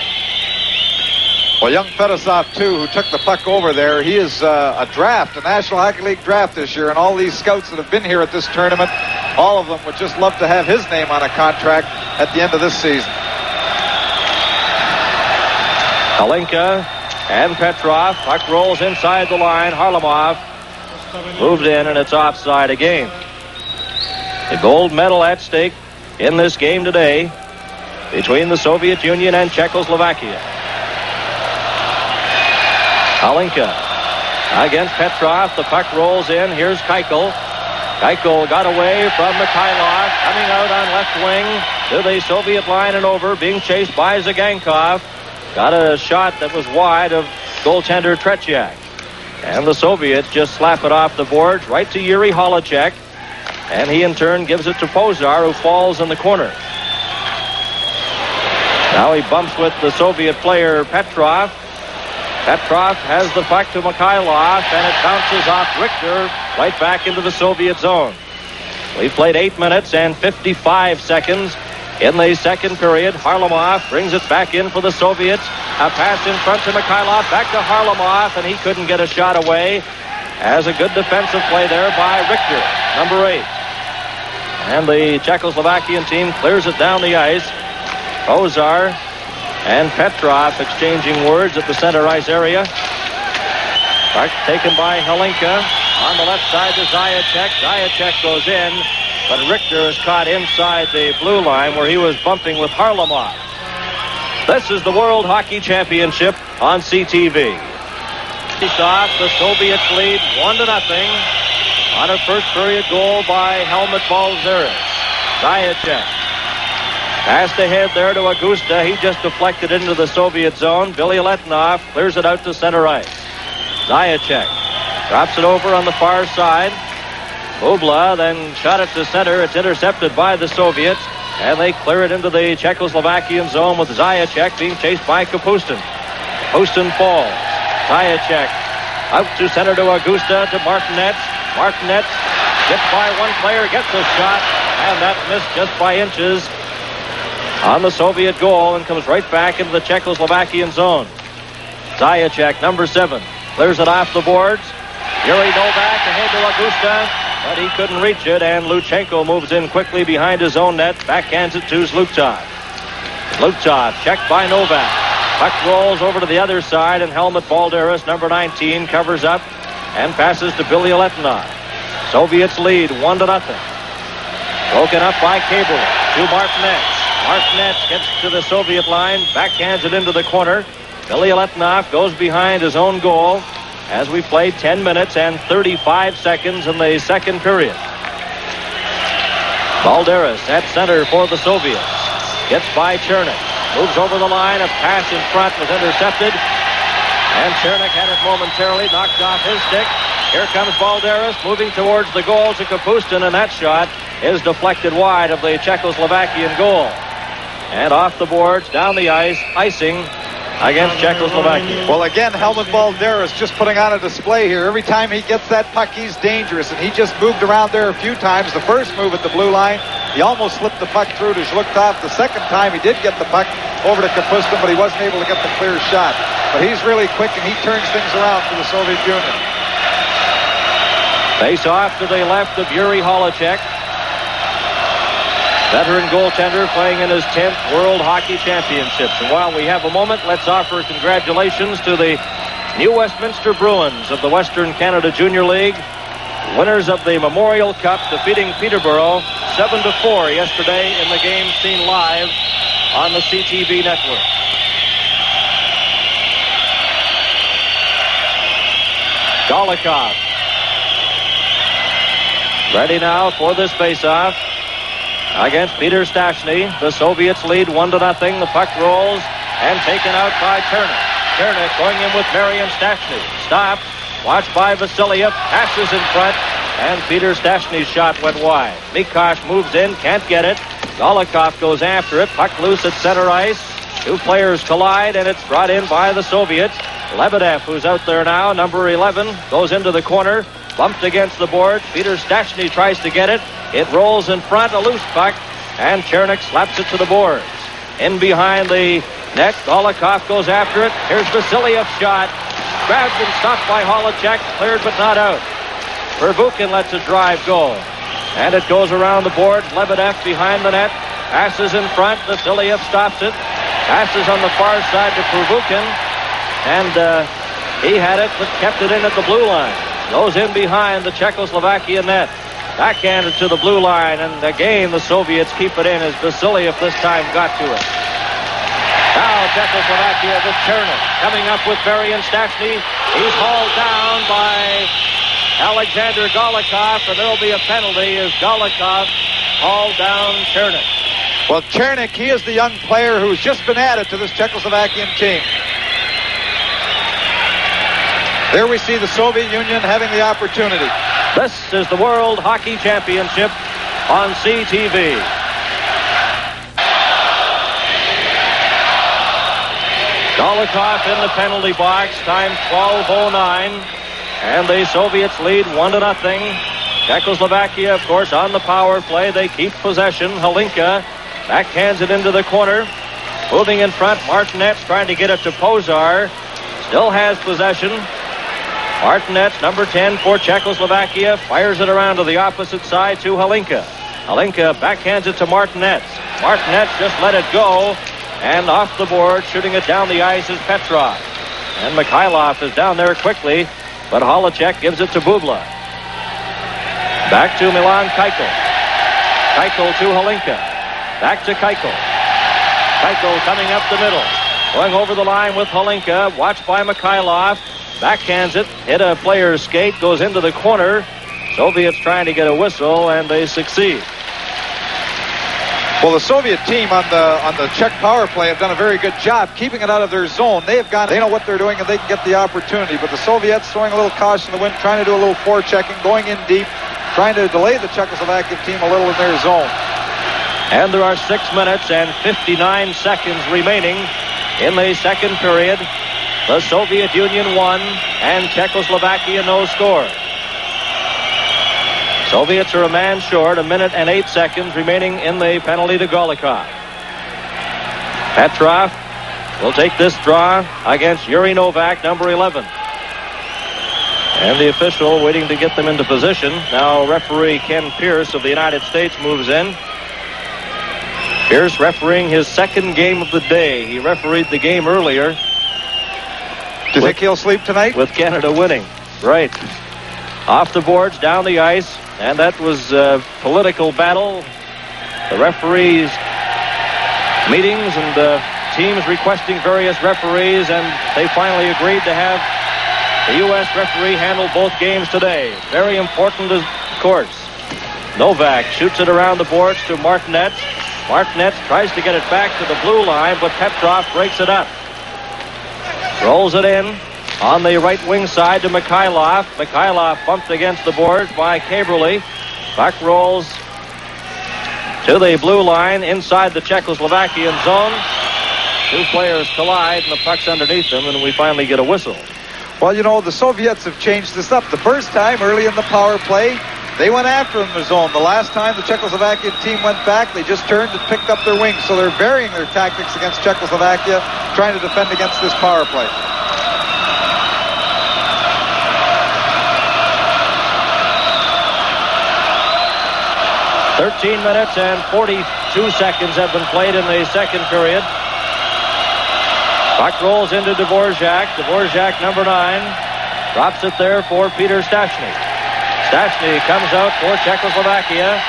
Well, young Fettisov, too, who took the puck over there, he is a draft, a National Hockey League draft this year, and all these scouts that have been here at this tournament, all of them would just love to have his name on a contract at the end of this season. Hlinka and Petrov. Puck rolls inside the line. Harlamov moved in, and it's offside again. The gold medal at stake in this game today between the Soviet Union and Czechoslovakia. Hlinka against Petrov. The puck rolls in. Here's Keuchel. Keuchel got away from Mihайлov. Coming out on left wing to the Soviet line and over. Being chased by Цыганков. Got a shot that was wide of goaltender Tretьяк. And the Soviets just slap it off the boards right to Yuri Holacek. And he in turn gives it to Pozar, who falls in the corner. Now he bumps with the Soviet player Petrov. Petrov has the puck to Mihайлov, and it bounces off Richter right back into the Soviet zone. We've played 8 minutes and 55 seconds in the second period. Harlamov brings it back in for the Soviets. A pass in front to Mihайлov, back to Harlamov, and he couldn't get a shot away. As a good defensive play there by Richter, number 8. And the Czechoslovakian team clears it down the ice. Pozar and Petrov exchanging words at the center ice area. Puck taken by Hlinka. On the left side to Zajac. Zajac goes in, but Richter is caught inside the blue line where he was bumping with Harlamov. This is the World Hockey Championship on CTV. Off, the Soviets lead 1-0 on a first period goal by Helmut Balderis. Zajac Passed ahead there to Augusta. He just deflected into the Soviet zone. Bilялетдинов clears it out to center ice. Zajac drops it over on the far side. Bubla then shot it to center. It's intercepted by the Soviets, and they clear it into the Czechoslovakian zone with Zajac being chased by Kапustin. Kapustin falls. Zajac out to center to Augusta to Martinez. Martinez gets by one player, gets a shot, and that missed just by inches on the Soviet goal and comes right back into the Czechoslovakian zone. Zajac, number 7, clears it off the boards. Yuri Novak ahead to Augusta, but he couldn't reach it, and Lutchenko moves in quickly behind his own net, backhands it to Zluktov. Zluktov checked by Novak. Puck rolls over to the other side, and Helmut Balderis, number 19, covers up and passes to Bilялетдинов. Soviets lead 1-0. Broken up by Cable to Martinez. Martinez gets to the Soviet line, backhands it into the corner. Bilялетdinov goes behind his own goal as we played 10 minutes and 35 seconds in the second period. Balderis at center for the Soviets. Gets by Chernik. Moves over the line. A pass in front was intercepted. And Chernik had it momentarily knocked off his stick. Here comes Balderis moving towards the goal to Kapustin, and that shot is deflected wide of the Czechoslovakian goal. And off the boards, down the ice, icing against Czechoslovakia. Well, again, Helmut Balderis just putting on a display here. Every time he gets that puck, he's dangerous, and he just moved around there a few times. The first move at the blue line, he almost slipped the puck through to Zluktov. The second time, he did get the puck over to Kapustin, but he wasn't able to get the clear shot. But he's really quick, and he turns things around for the Soviet Union. Face off to the left of Yuri Holacek. Veteran goaltender playing in his 10th World Hockey Championships. And while we have a moment, let's offer congratulations to the New Westminster Bruins of the Western Canada Junior League, winners of the Memorial Cup, defeating Peterborough 7-4 yesterday in the game seen live on the CTV network. Golikov ready now for this face-off against Peter Stastny. The Soviets lead 1-0. The puck rolls and taken out by Chernik. Chernik going in with Marian Stastny. Stopped. Watched by Vasilev. Passes in front. And Peter Stastny's shot went wide. Mikosh moves in. Can't get it. Golikov goes after it. Puck loose at center ice. Two players collide, and it's brought in by the Soviets. Lebedev, who's out there now, number 11, goes into the corner. Bumped against the board. Peter Stastny tries to get it. It rolls in front, a loose puck, and Chernik slaps it to the boards. In behind the net, Golikov goes after it. Here's Vasilyev's shot. Grabbed and stopped by Holacek. Cleared but not out. Prvukhin lets a drive go. And it goes around the board. Lebedev behind the net. Passes in front. Vasilyev stops it. Passes on the far side to Prvukhin. And he had it, but kept it in at the blue line. Goes in behind the Czechoslovakian net. Backhanded to the blue line, and again the Soviets keep it in as Vasilyev this time got to it. Now Czechoslovakia with Chernik coming up with Marian Stastny. He's hauled down by Alexander Golikov, and there'll be a penalty as Golikov hauled down Chernik. Well, Chernik, he is the young player who's just been added to this Czechoslovakian team. There we see the Soviet Union having the opportunity. This is the World Hockey Championship on CTV. Golikov in the penalty box, time 12:09, and the Soviets lead 1-0. Czechoslovakia, of course, on the power play. They keep possession. Hlinka backhands it into the corner. Moving in front, Martinez trying to get it to Pozar. Still has possession. Martinez, number 10 for Czechoslovakia, fires it around to the opposite side to Hlinka. Hlinka backhands it to Martinez. Martinez just let it go, and off the board, shooting it down the ice is Petrov. And Mihайлов is down there quickly, but Holacek gives it to Bubla. Back to Milan Keuchel. Keuchel to Hlinka. Back to Keuchel. Keuchel coming up the middle. Going over the line with Hlinka, watched by Mihайлov. Backhands it, hit a player's skate, goes into the corner. Soviets trying to get a whistle, and they succeed. Well, the Soviet team on the Czech power play have done a very good job keeping it out of their zone. They know what they're doing and they can get the opportunity. But the Soviets throwing a little caution to the wind, trying to do a little forechecking, going in deep, trying to delay the Czechoslovakian team a little in their zone. And there are 6 minutes and 59 seconds remaining in the second period. The Soviet Union won and Czechoslovakia no score. Soviets are a man short, 1 minute and 8 seconds remaining in the penalty to Golikov. Petrov will take this draw against Yuri Novak, number 11. And the official waiting to get them into position. Now referee Ken Pierce of the United States moves in. Pierce refereeing his second game of the day. He refereed the game earlier. Do you think he'll sleep tonight? With Canada winning. Right. Off the boards, down the ice. And that was a political battle. The referees' meetings and teams requesting various referees, and they finally agreed to have the U.S. referee handle both games today. Very important, of course. Novak shoots it around the boards to Martinez. Martinez tries to get it back to the blue line, but Petrov breaks it up. Rolls it in on the right wing side to Mihайлов. Mihайлov bumped against the boards by Caberly. Puck rolls to the blue line inside the Czechoslovakian zone. Two players collide, and the puck's underneath them, and we finally get a whistle. Well, you know, the Soviets have changed this up. The first time, early in the power play, they went after in the zone. The last time the Czechoslovakian team went back, they just turned and picked up their wings. So they're varying their tactics against Czechoslovakia, trying to defend against this power play. 13 minutes and 42 seconds have been played in the second period. Puck rolls into Dvorak. Dvorak, number 9, drops it there for Peter Stastny. Stastny comes out for Czechoslovakia,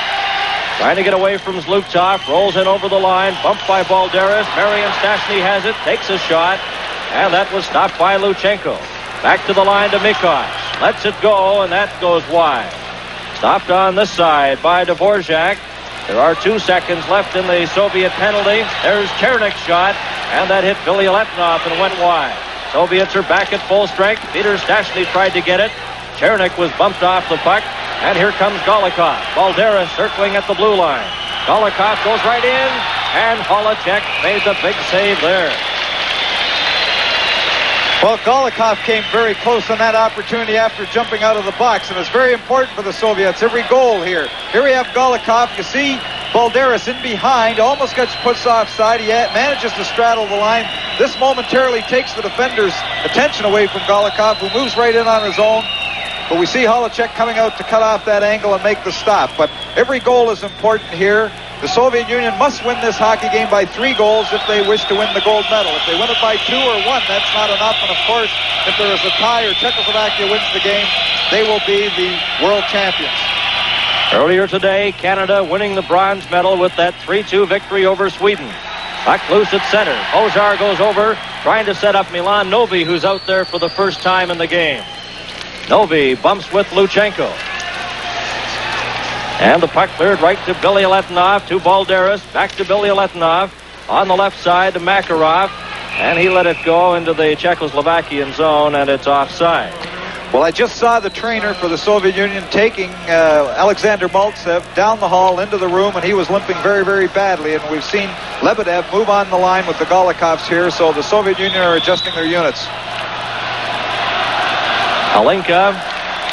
trying to get away from Zlukov. Rolls in over the line, bumped by Balderis. Marian Stastny has it, takes a shot, and that was stopped by Lutchenko. Back to the line to Mikos. Lets it go, and that goes wide. Stopped on this side by Dvorak. There are 2 seconds left in the Soviet penalty. There's Chernik's shot, and that hit Bilyaletdinov and went wide. Soviets are back at full strength. Peter Stastny tried to get it. Chernik was bumped off the puck, and here comes Golikov. Balderis circling at the blue line. Golikov goes right in, and Holacek made the big save there. Well, Golikov came very close on that opportunity after jumping out of the box, and it's very important for the Soviets. Every goal here. Here we have Golikov. You see Balderis in behind, almost gets pushed offside. He manages to straddle the line. This momentarily takes the defender's attention away from Golikov, who moves right in on his own. But we see Holacek coming out to cut off that angle and make the stop. But every goal is important here. The Soviet Union must win this hockey game by 3 goals if they wish to win the gold medal. If they win it by 2 or 1, that's not enough. And of course, if there is a tie or Czechoslovakia wins the game, they will be the world champions. Earlier today, Canada winning the bronze medal with that 3-2 victory over Sweden. Puck loose at center. Ozar goes over, trying to set up Milan Novi, who's out there for the first time in the game. Novi bumps with Lutchenko. And the puck cleared right to Bilyaletdinov, to Balderis, back to Bilyaletdinov. On the left side to Makarov, and he let it go into the Czechoslovakian zone, and it's offside. Well, I just saw the trainer for the Soviet Union taking Alexander Mальцев down the hall into the room, and he was limping very, very badly. And we've seen Lebedev move on the line with the Golikovs here, so the Soviet Union are adjusting their units. Halinka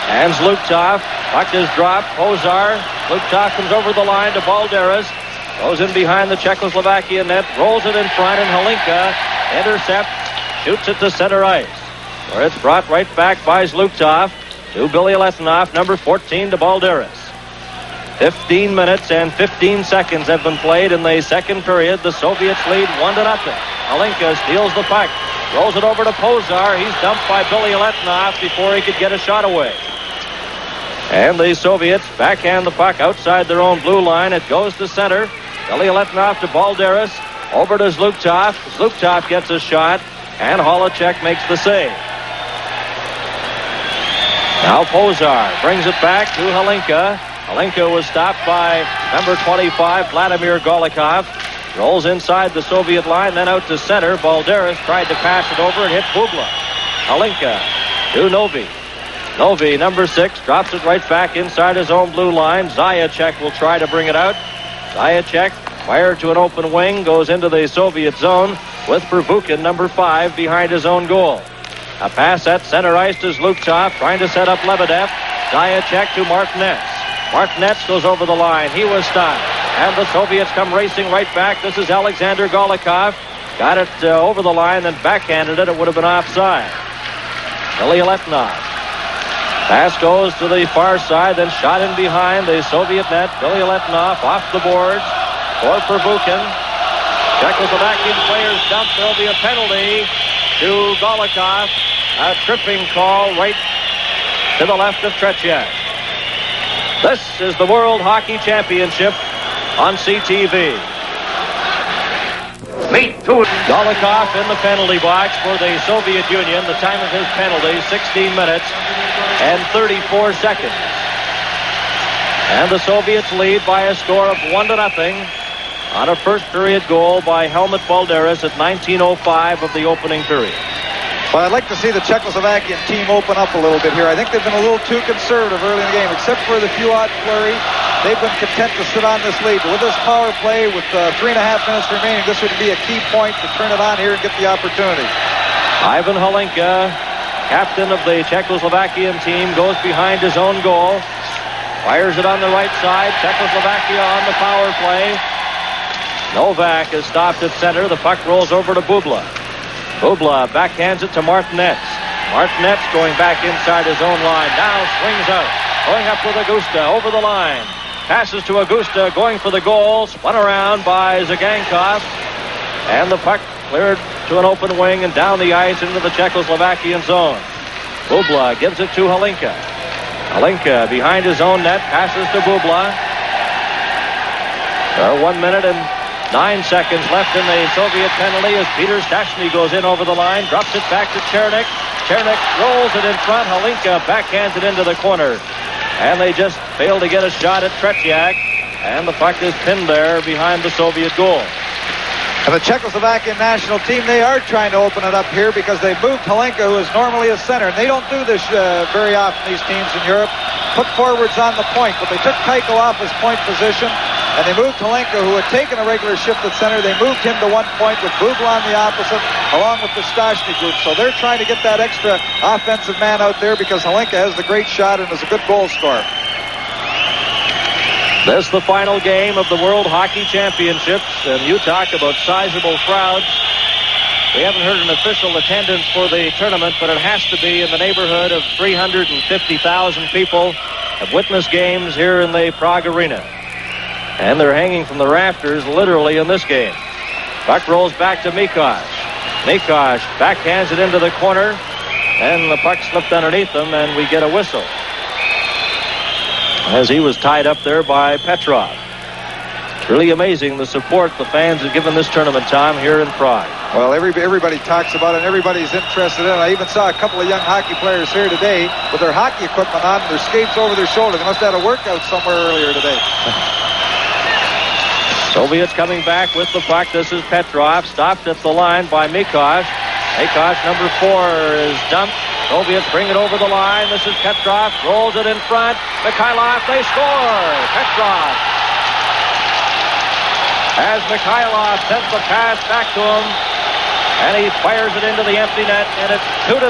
and Zlukov. Puck is dropped. Ozar. Zlukov comes over the line to Balderis. Goes in behind the Czechoslovakia net. Rolls it in front, and Halinka intercepts. Shoots it to center ice, where it's brought right back by Zlukov to Bilyaletdinov, number 14, to Balderis. 15 minutes and 15 seconds have been played in the second period. The Soviets lead 1-0. Halinka steals the puck. Rolls it over to Pozar. He's dumped by Bilyaletdinov before he could get a shot away. And the Soviets backhand the puck outside their own blue line. It goes to center. Bilyaletdinov to Balderis. Over to Zlukov. Zlukov gets a shot, and Holacek makes the save. Now Pozar brings it back to Halinka. Halinka was stopped by Number 25, Vladimir Golikov, rolls inside the Soviet line, then out to center. Balderis tried to pass it over and hit Bubla. Halinka to Novi. Novi, number 6, drops it right back inside his own blue line. Zayacek will try to bring it out. Zayacek fired to an open wing, goes into the Soviet zone with Prvukhin, number 5, behind his own goal. A pass at center ice to Zlukov, trying to set up Lebedev. Zayacek to Martinez. Martinez goes over the line. He was stunned. And the Soviets come racing right back. This is Alexander Golikov. Got it over the line, then backhanded it. It would have been offside. Bilyaletdinov. Pass goes to the far side, then shot in behind the Soviet net. Bilyaletdinov off the boards for Prvukhin. Czechoslovakian players dump. There'll be a penalty to Golikov. A tripping call right to the left of Tretьяк. This is the World Hockey Championship on CTV. Golikov in the penalty box for the Soviet Union. The time of his penalty, 16 minutes and 34 seconds. And the Soviets lead by a score of 1-0 on a first period goal by Helmut Balderis at 19:05 of the opening period. Well, I'd like to see the Czechoslovakian team open up a little bit here. I think they've been a little too conservative early in the game. Except for the few odd flurries, they've been content to sit on this lead. But with this power play, with 3.5 minutes remaining, this would be a key point to turn it on here and get the opportunity. Ivan Halinka, captain of the Czechoslovakian team, goes behind his own goal. Fires it on the right side. Czechoslovakia on the power play. Novak is stopped at center. The puck rolls over to Bubla. Bubla backhands it to Martinez. Martinez going back inside his own line. Now swings out. Going up with Augusta over the line. Passes to Augusta, going for the goal. Spun around by Zagankov. And the puck cleared to an open wing and down the ice into the Czechoslovakian zone. Bubla gives it to Halinka. Halinka behind his own net. Passes to Bubla. 1 minute and 9 seconds left in the Soviet penalty as Peter Stastny goes in over the line, drops it back to Chernik. Chernik rolls it in front. Halinka backhands it into the corner. And they just fail to get a shot at Tretьяк. And the puck is pinned there behind the Soviet goal. And the Czechoslovakian national team, they are trying to open it up here because they moved Halinka, who is normally a center. And they don't do this very often, these teams in Europe. Put forwards on the point, but they took Keuchel off his point position. And they moved Halinka, who had taken a regular shift at center. They moved him to one point with Bubla on the opposite, along with the Stastny group. So they're trying to get that extra offensive man out there because Halinka has the great shot and is a good goal scorer. This is the final game of the World Hockey Championships, and you talk about sizable crowds. We haven't heard an official attendance for the tournament, but it has to be in the neighborhood of 350,000 people have witnessed games here in the Prague Arena. And they're hanging from the rafters literally in this game. Puck rolls back to Mikosh. Mikosh backhands it into the corner, and the puck slipped underneath him, and we get a whistle as he was tied up there by Petrov. It's really amazing the support the fans have given this tournament, Tom, here in Prague. Well, everybody talks about it, and everybody's interested in it. I even saw a couple of young hockey players here today with their hockey equipment on, their skates over their shoulder. They must have had a workout somewhere earlier today. Soviets coming back with the puck. This is Petrov, stopped at the line by Mikosh. Mikosh, number 4, is dumped. Soviets bring it over the line. This is Petrov, rolls it in front. Mihайлов, they score! Petrov. As Mihайлov sends the pass back to him, and he fires it into the empty net, and it's 2-0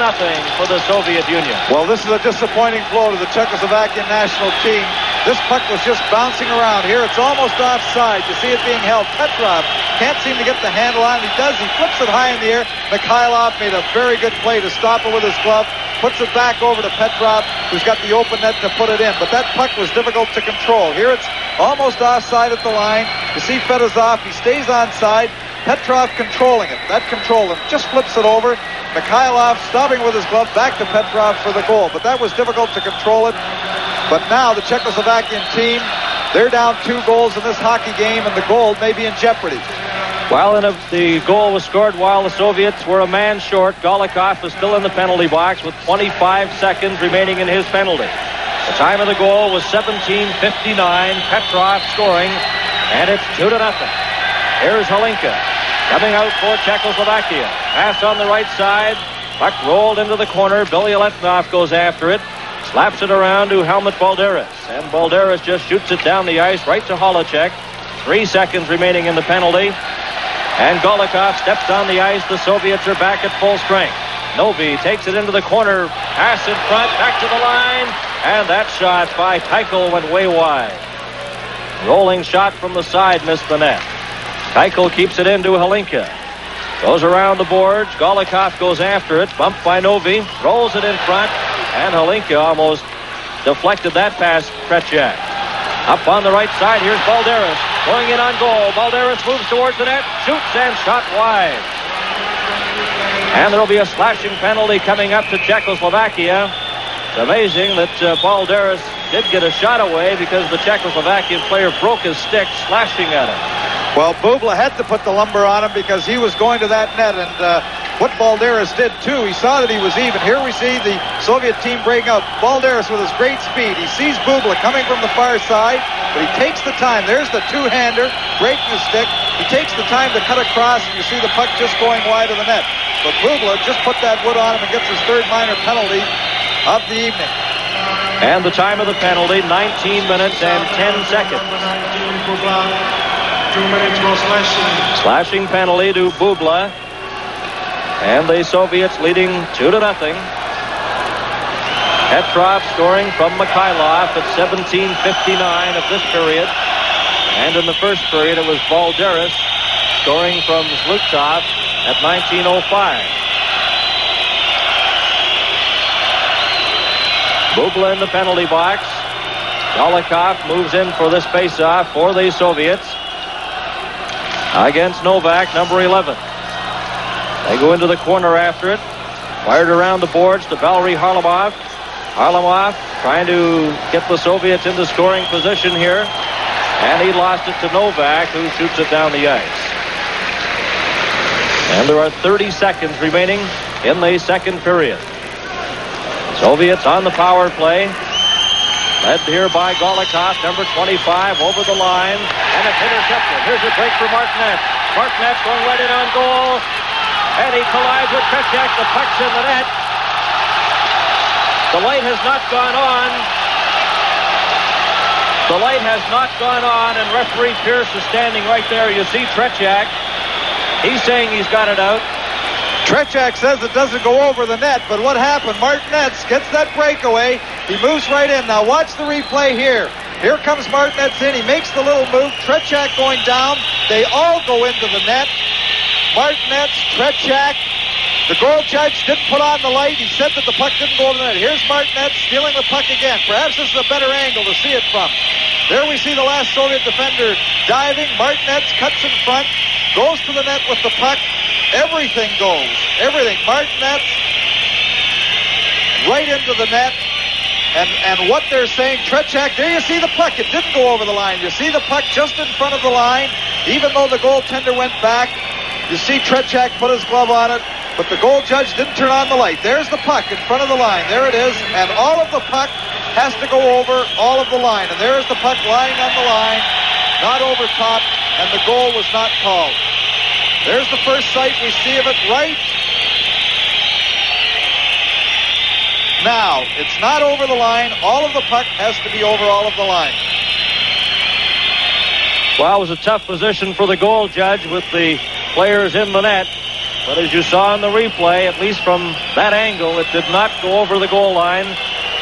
for the Soviet Union. Well, this is a disappointing blow to the Czechoslovakian national team. This puck was just bouncing around here. It's almost offside. You see it being held. Petrov can't seem to get the handle on it. He does. He flips it high in the air. Mihайлov made a very good play to stop it with his glove. Puts it back over to Petrov, who's got the open net to put it in. But that puck was difficult to control. Here it's almost offside at the line. You see Fettisov. He stays onside. Petrov controlling it. That control him. Just flips it over. Mihайлov stopping with his glove back to Petrov for the goal. But that was difficult to control it. But now the Czechoslovakian team, they're down 2 goals in this hockey game, and the goal may be in jeopardy. Well, and if the goal was scored while the Soviets were a man short, Golikov was still in the penalty box with 25 seconds remaining in his penalty. The time of the goal was 17:59. Petrov scoring, and it's 2-0. Here's Hlinka coming out for Czechoslovakia. Pass on the right side. Puck rolled into the corner. Bilялетdinov goes after it. Slaps it around to Helmut Balderis. And Balderis just shoots it down the ice right to Holacek. 3 seconds remaining in the penalty. And Golikov steps on the ice. The Soviets are back at full strength. Novi takes it into the corner. Pass in front. Back to the line. And that shot by Keuchel went way wide. Rolling shot from the side missed the net. Keuchel keeps it into Hlinka. Goes around the boards. Golikov goes after it. Bumped by Novi. Rolls it in front. And Hlinka almost deflected that pass. Tretjak. Up on the right side. Here's Balderis. Going in on goal. Balderis moves towards the net. Shoots and shot wide. And there will be a slashing penalty coming up to Czechoslovakia. It's amazing that Balderis did get a shot away because the Czechoslovakian player broke his stick slashing at him. Well, Bubla had to put the lumber on him because he was going to that net, and what Balderis did, too, he saw that he was even. Here we see the Soviet team breaking out. Balderis with his great speed. He sees Bubla coming from the far side, but he takes the time. There's the two-hander, breaking the stick. He takes the time to cut across, and you see the puck just going wide of the net. But Bubla just put that wood on him and gets his third minor penalty of the evening. And the time of the penalty, 19 minutes and 10 seconds. 2 minutes for slashing. Slashing penalty to Bubla. And the Soviets leading 2-0. Petrov scoring from Mihайлов at 17:59 of this period. And in the first period, it was Balderis scoring from Zluktov at 19:05. Bubla in the penalty box. Golikov moves in for this face-off for the Soviets against Novak, number 11. They go into the corner after it. Fired around the boards to Valery Harlamov. Harlamov trying to get the Soviets into scoring position here. And he lost it to Novak, who shoots it down the ice. And there are 30 seconds remaining in the second period. Soviets on the power play. Led here by Golikov, number 25, over the line. And it's intercepted. Here's a break for Martinet. Martinet's going right in on goal. And he collides with Tretjak. The puck's in the net. The light has not gone on. The light has not gone on, and referee Pierce is standing right there. You see Tretjak. He's saying he's got it out. Tretjak says it doesn't go over the net, but what happened? Martinez gets that breakaway. He moves right in. Now watch the replay here. Here comes Martinez in. He makes the little move. Tretjak going down. They all go into the net. Martinez, Tretjak. The goal judge didn't put on the light. He said that the puck didn't go over the net. Here's Martinez stealing the puck again. Perhaps this is a better angle to see it from. There we see the last Soviet defender diving. Martinez cuts in front, goes to the net with the puck. Everything goes. Everything. Martinez right into the net. And what they're saying, Tretjak, there you see the puck. It didn't go over the line. You see the puck just in front of the line. Even though the goaltender went back, you see Tretjak put his glove on it. But the goal judge didn't turn on the light. There's the puck in front of the line. There it is. And all of the puck has to go over all of the line. And there's the puck lying on the line, not over top, and the goal was not called. There's the first sight we see of it right now. It's not over the line. All of the puck has to be over all of the line. Well, it was a tough position for the goal judge with the players in the net. But as you saw in the replay, at least from that angle, it did not go over the goal line.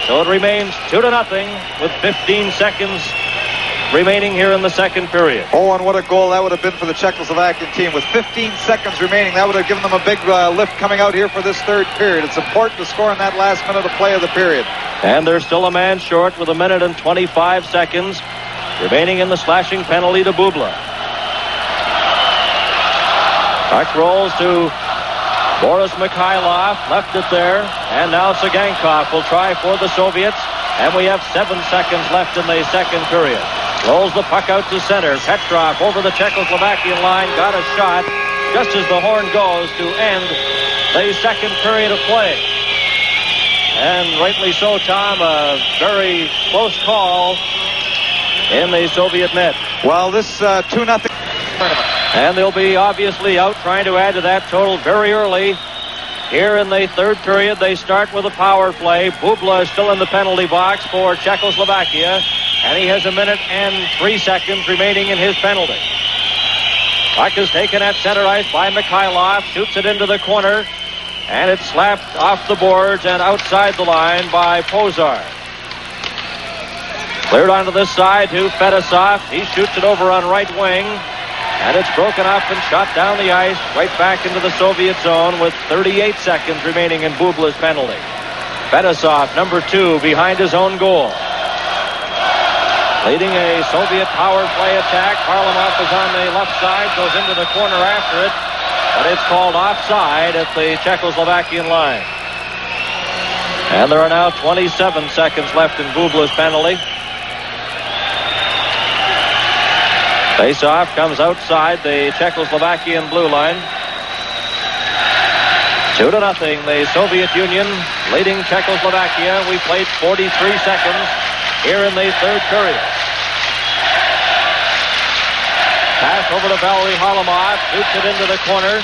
So it remains 2-0 with 15 seconds remaining here in the second period. Oh, and what a goal that would have been for the Czechoslovakian team. With 15 seconds remaining, that would have given them a big lift coming out here for this third period. It's important to score in that last minute of play of the period. And there's still a man short with 1 minute and 25 seconds remaining in the slashing penalty to Bubla. Puck rolls to Boris Mihайлov, left it there, and now Цыганков will try for the Soviets, and we have 7 seconds left in the second period. Rolls the puck out to center. Petrov over the Czechoslovakian line, got a shot just as the horn goes to end the second period of play. And rightly so, Tom. A very close call in the Soviet net. Well, this 2-0 tournament. And they'll be obviously out trying to add to that total very early. Here in the third period, they start with a power play. Bubla is still in the penalty box for Czechoslovakia, and he has 1 minute and 3 seconds remaining in his penalty. Puck is taken at center ice by Mihайлов, shoots it into the corner, and it's slapped off the boards and outside the line by Pozar. Cleared onto this side to Fettisov. He shoots it over on right wing. And it's broken up and shot down the ice right back into the Soviet zone with 38 seconds remaining in Bubla's penalty. Fettisov, number 2, behind his own goal. Leading a Soviet power play attack. Harlamov is on the left side, goes into the corner after it, but it's called offside at the Czechoslovakian line. And there are now 27 seconds left in Bubla's penalty. Face-off comes outside the Czechoslovakian blue line. 2-0, the Soviet Union leading Czechoslovakia. We played 43 seconds here in the third period. Pass over to Valery Harlamov, shoots it into the corner,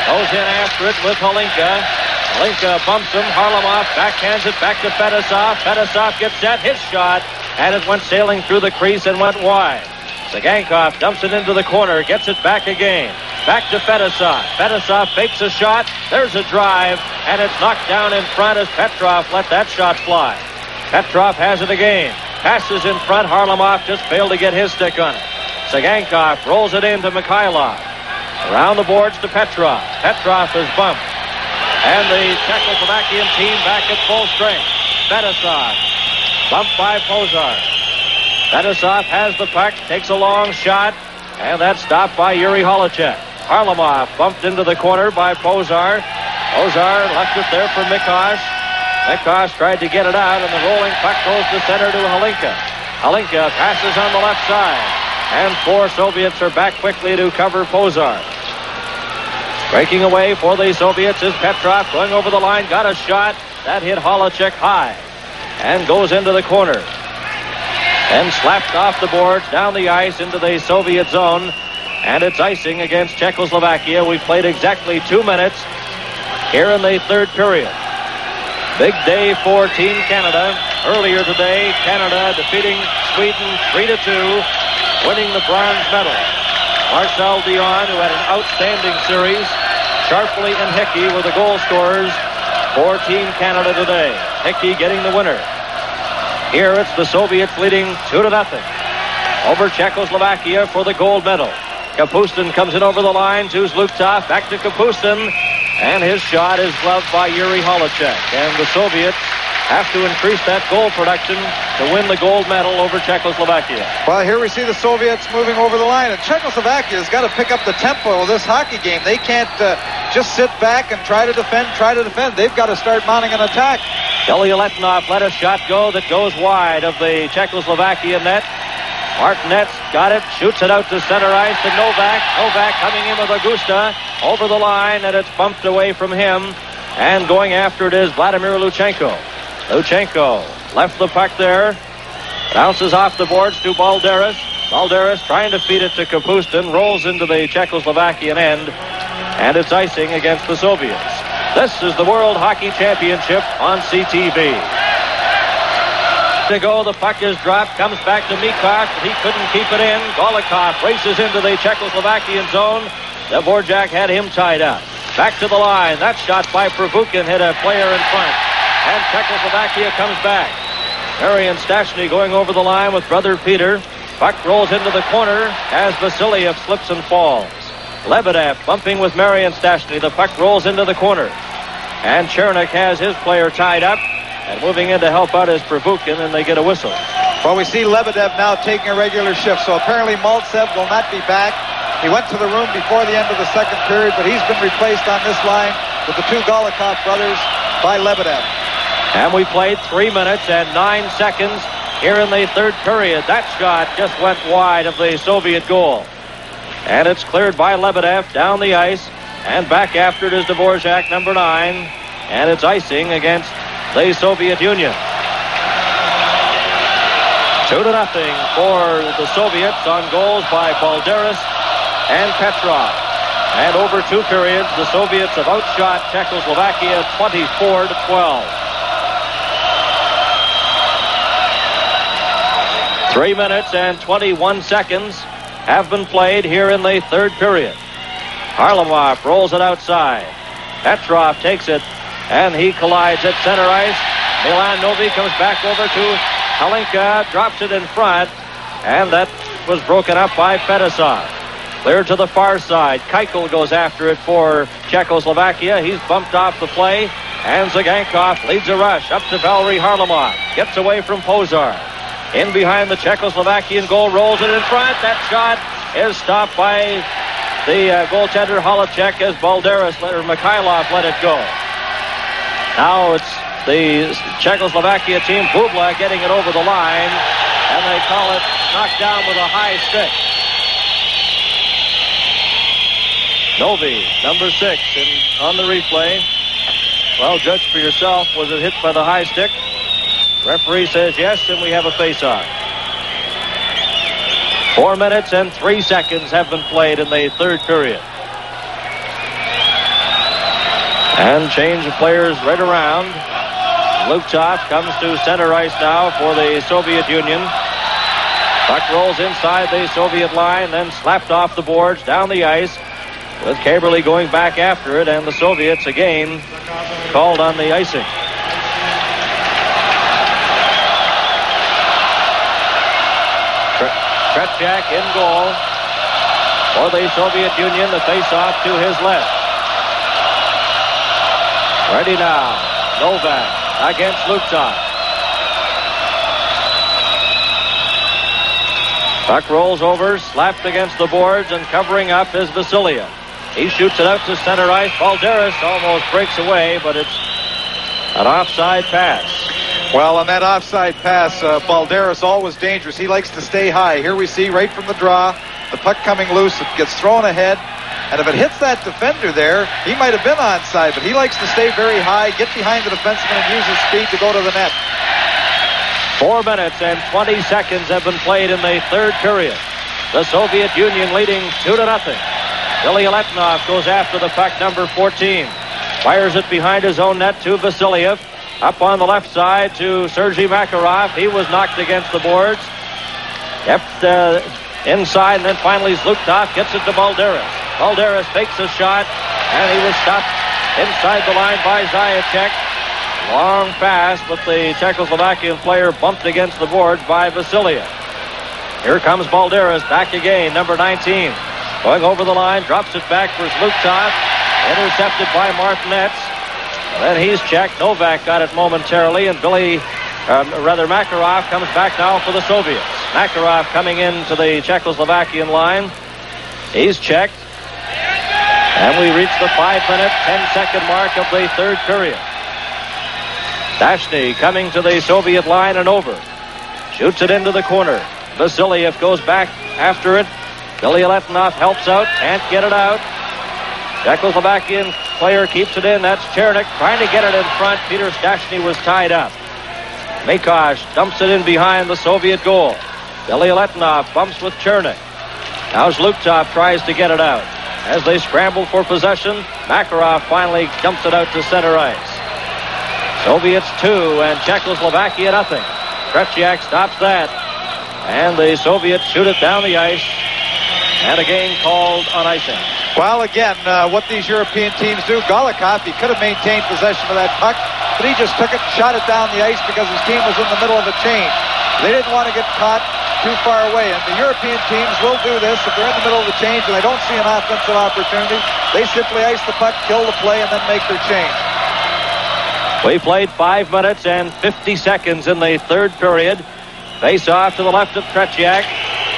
goes in after it with Holinka. Holinka bumps him, Harlamov backhands it back to Fettisov. Fettisov gets set, his shot, and it went sailing through the crease and went wide. Цыганков dumps it into the corner, gets it back again. Back to Fettisov. Fettisov fakes a shot. There's a drive, and it's knocked down in front as Petrov let that shot fly. Petrov has it again. Passes in front. Harlamov just failed to get his stick on it. Цыганков rolls it into Mihайлov. Around the boards to Petrov. Petrov is bumped. And the Czechoslovakian team back at full strength. Fettisov bumped by Pozar. Fettisov has the puck, takes a long shot, and that's stopped by Yuri Holicek. Harlamov bumped into the corner by Pozar. Pozar left it there for Mikos. Mikos tried to get it out, and the rolling puck goes to center to Holinka. Holinka passes on the left side, and 4 Soviets are back quickly to cover Pozar. Breaking away for the Soviets is Petrov, going over the line, got a shot. That hit Holicek high, and goes into the corner. And slapped off the boards, down the ice into the Soviet zone. And it's icing against Czechoslovakia. We've played exactly 2 minutes here in the third period. Big day for Team Canada. Earlier today, Canada defeating Sweden 3-2, winning the bronze medal. Marcel Dion, who had an outstanding series. Sharpley and Hickey were the goal scorers for Team Canada today. Hickey getting the winner. Here it's the Soviets leading 2-0 over Czechoslovakia for the gold medal. Kапustin comes in over the line to Zluktov, back to Kapustin, and his shot is gloved by Yuri Holicek. And the Soviets have to increase that goal production to win the gold medal over Czechoslovakia. Well, here we see the Soviets moving over the line, and Czechoslovakia has got to pick up the tempo of this hockey game. They can't just sit back and try to defend. They've got to start mounting an attack. Bilyaletdinov let a shot go that goes wide of the Czechoslovakia net. Martinez got it, shoots it out to center ice to Novak. Novak coming in with Augusta over the line, and it's bumped away from him. And going after it is Vladimir Lutchenko. Lutchenko left the puck there. Bounces off the boards to Balderis. Balderis trying to feed it to Kapustin. Rolls into the Czechoslovakian end. And it's icing against the Soviets. This is the World Hockey Championship on CTV. To go, the puck is dropped, comes back to Mikos, but he couldn't keep it in. V.Golikov races into the Czechoslovakian zone. Dvorak had him tied up. Back to the line. That shot by Prvukhin hit a player in front. And Czechoslovakia comes back. Marian Stastny going over the line with brother Peter. Puck rolls into the corner as Vasiliev slips and falls. Lebedev bumping with Marian Stastny. The puck rolls into the corner. And Chernik has his player tied up. And moving in to help out is Prvukhin, and they get a whistle. Well, we see Lebedev now taking a regular shift, so apparently Mальцев will not be back. He went to the room before the end of the second period, but he's been replaced on this line with the 2 V.Golikov brothers by Lebedev. And we played 3 minutes and 9 seconds here in the third period. That shot just went wide of the Soviet goal. And it's cleared by Lebedev down the ice, and back after it is Dvorak, number 9. And it's icing against the Soviet Union. 2-0 for the Soviets on goals by Balderis and Petrov. And over 2 periods, the Soviets have outshot Czechoslovakia 24-12. 3 minutes and 21 seconds have been played here in the third period. Harlamov rolls it outside. Petrov takes it, and he collides at center ice. Milan Novi comes back over to Halinka, drops it in front, and that was broken up by Fettisov. Clear to the far side. Keuchel goes after it for Czechoslovakia. He's bumped off the play, and Cygankov leads a rush up to Valery Harlamov. Gets away from Pozar. In behind the Czechoslovakian goal, rolls it in front. That shot is stopped by the goaltender Holacek as Balderis or Mihайлов let it go. Now it's the Czechoslovakia team, Bubla, getting it over the line, and they call it knocked down with a high stick. Novi, number 6, on the replay. Well, judge for yourself. Was it hit by the high stick? Referee says yes, and we have a face-off. 4 minutes and 3 seconds have been played in the third period. And change of players right around. Lutchov comes to center ice now for the Soviet Union. Puck rolls inside the Soviet line, then slapped off the boards down the ice, with Caberly going back after it, and the Soviets again called on the icing. Tretjak in goal for the Soviet Union. The face-off to his left. Ready now. Novak against Lutchov. Puck rolls over, slapped against the boards, and covering up is Vasilia. He shoots it out to center ice. Balderis almost breaks away, but it's an offside pass. Well, on that offside pass, Balderis always dangerous. He likes to stay high. Here we see right from the draw, the puck coming loose. It gets thrown ahead. And if it hits that defender there, he might have been onside, but he likes to stay very high, get behind the defenseman, and use his speed to go to the net. 4 minutes and 20 seconds have been played in the third period. The Soviet Union leading 2-0. Bilyaletdinov goes after the puck, number 14. Fires it behind his own net to Vasiliev. Up on the left side to Sergei Makarov. He was knocked against the boards. Kept inside, and then finally Zlukov gets it to Balderis. Balderis fakes a shot, and he was stopped inside the line by Zajac. Long pass, but the Czechoslovakian player bumped against the boards by Vasiliev. Here comes Balderis, back again, number 19. Going over the line, drops it back for Zlukov. Intercepted by Martinez. Then he's checked. Novak got it momentarily, and Makarov comes back now for the Soviets. Makarov coming into the Czechoslovakian line. He's checked. And we reach the 5-minute, 10-second mark of the third period. Dashny coming to the Soviet line and over. Shoots it into the corner. Vasiliev goes back after it. Bilyaletdinov helps out, can't get it out. Czechoslovakian player keeps it in. That's Chernik trying to get it in front. Peter Stashny was tied up. Mikosh dumps it in behind the Soviet goal. Bilyaletdinov bumps with Chernik. Now Zlukov tries to get it out. As they scramble for possession, Makarov finally dumps it out to center ice. Soviets 2 and Czechoslovakia nothing. Tretjak stops that. And the Soviets shoot it down the ice. And again called on icing. Well, again, what these European teams do, V.Golikov, he could have maintained possession of that puck, but he just took it and shot it down the ice because his team was in the middle of a change. They didn't want to get caught too far away, and the European teams will do this. If they're in the middle of the change and they don't see an offensive opportunity, they simply ice the puck, kill the play, and then make their change. We played 5 minutes and 50 seconds in the third period. Face off to the left of Tretjak.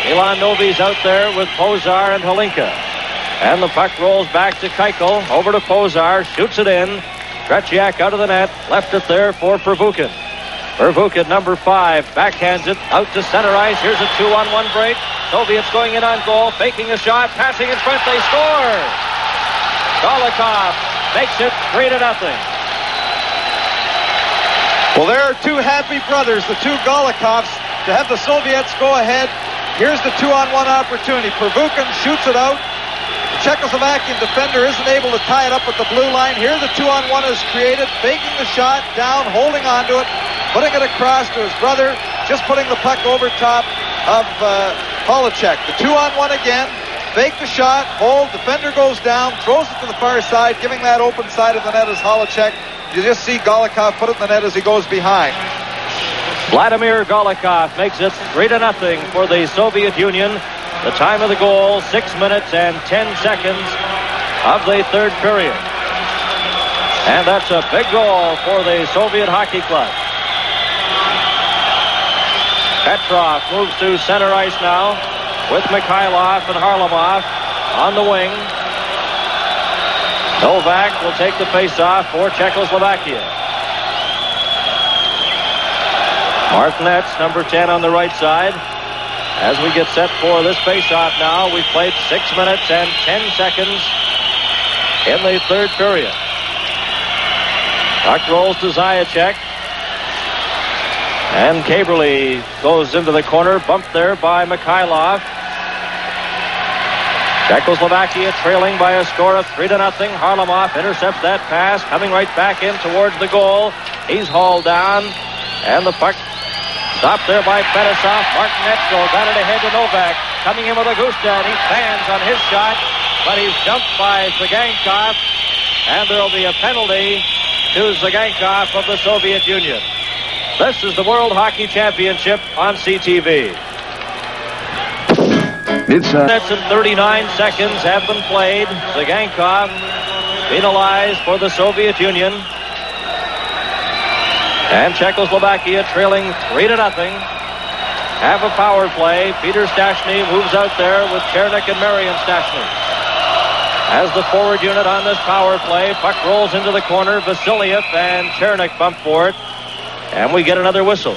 Milan Novi's out there with Pozar and Halinka. And the puck rolls back to Keuchel. Over to Pozar. Shoots it in. Tretjak out of the net. Left it there for Pervukin. Pervukin, number 5. Backhands it out to center ice. Here's a 2-on-1 break. Soviets going in on goal. Faking a shot. Passing in front. They score. Golikov makes it 3-0. Well, there are two happy brothers, the two Golikovs, to have the Soviets go ahead. Here's the 2-on-1 opportunity. Prvukhin shoots it out. The Czechoslovakian defender isn't able to tie it up at the blue line. Here the 2-on-1 is created, faking the shot, down, holding onto it, putting it across to his brother, just putting the puck over top of Polacek. The 2-on-1 again, fake the shot, hold, defender goes down, throws it to the far side, giving that open side of the net as Polacek. You just see Golikov put it in the net as he goes behind. Vladimir Golikov makes it 3-0 for the Soviet Union. The time of the goal, 6 minutes and 10 seconds of the third period. And that's a big goal for the Soviet Hockey Club. Petrov moves to center ice now with Mihайлов and Harlamov on the wing. Novak will take the face-off for Czechoslovakia. Martinez, number 10 on the right side. As we get set for this face-off now, we've played 6 minutes and 10 seconds in the third period. Puck rolls to Zajac. And Kaberle goes into the corner, bumped there by Mihайлov. Czechoslovakia trailing by a score of 3-0. Harlamov intercepts that pass, coming right back in towards the goal. He's hauled down, and the puck stopped there by Fettisov. Martinetko got it ahead to Novak. Coming in with Augusta, and he fans on his shot, but he's jumped by Цыганков, and there will be a penalty to Цыганкov of the Soviet Union. This is the World Hockey Championship on CTV. Minutes and 39 seconds have been played. Цыганкov penalized for the Soviet Union. And Czechoslovakia trailing 3-0. Have a power play. Peter Stastny moves out there with Chernik and Marian Stastny. As the forward unit on this power play, puck rolls into the corner. Vasilev and Chernik bump for it. And we get another whistle.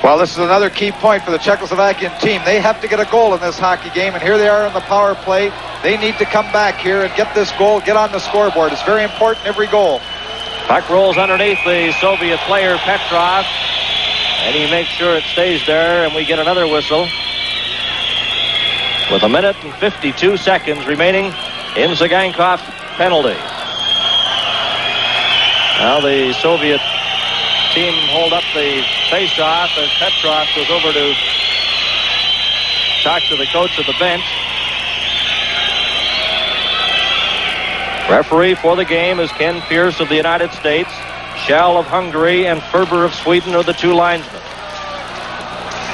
Well, this is another key point for the Czechoslovakian team. They have to get a goal in this hockey game, and here they are on the power play. They need to come back here and get this goal, get on the scoreboard. It's very important, every goal. Puck rolls underneath the Soviet player, Petrov, and he makes sure it stays there, and we get another whistle. With 1 minute and 52 seconds remaining in Cygankov's penalty. Now the Soviet team hold up the face-off as Petrov goes over to talk to the coach of the bench. Referee for the game is Ken Pierce of the United States. Schell of Hungary and Ferber of Sweden are the two linesmen.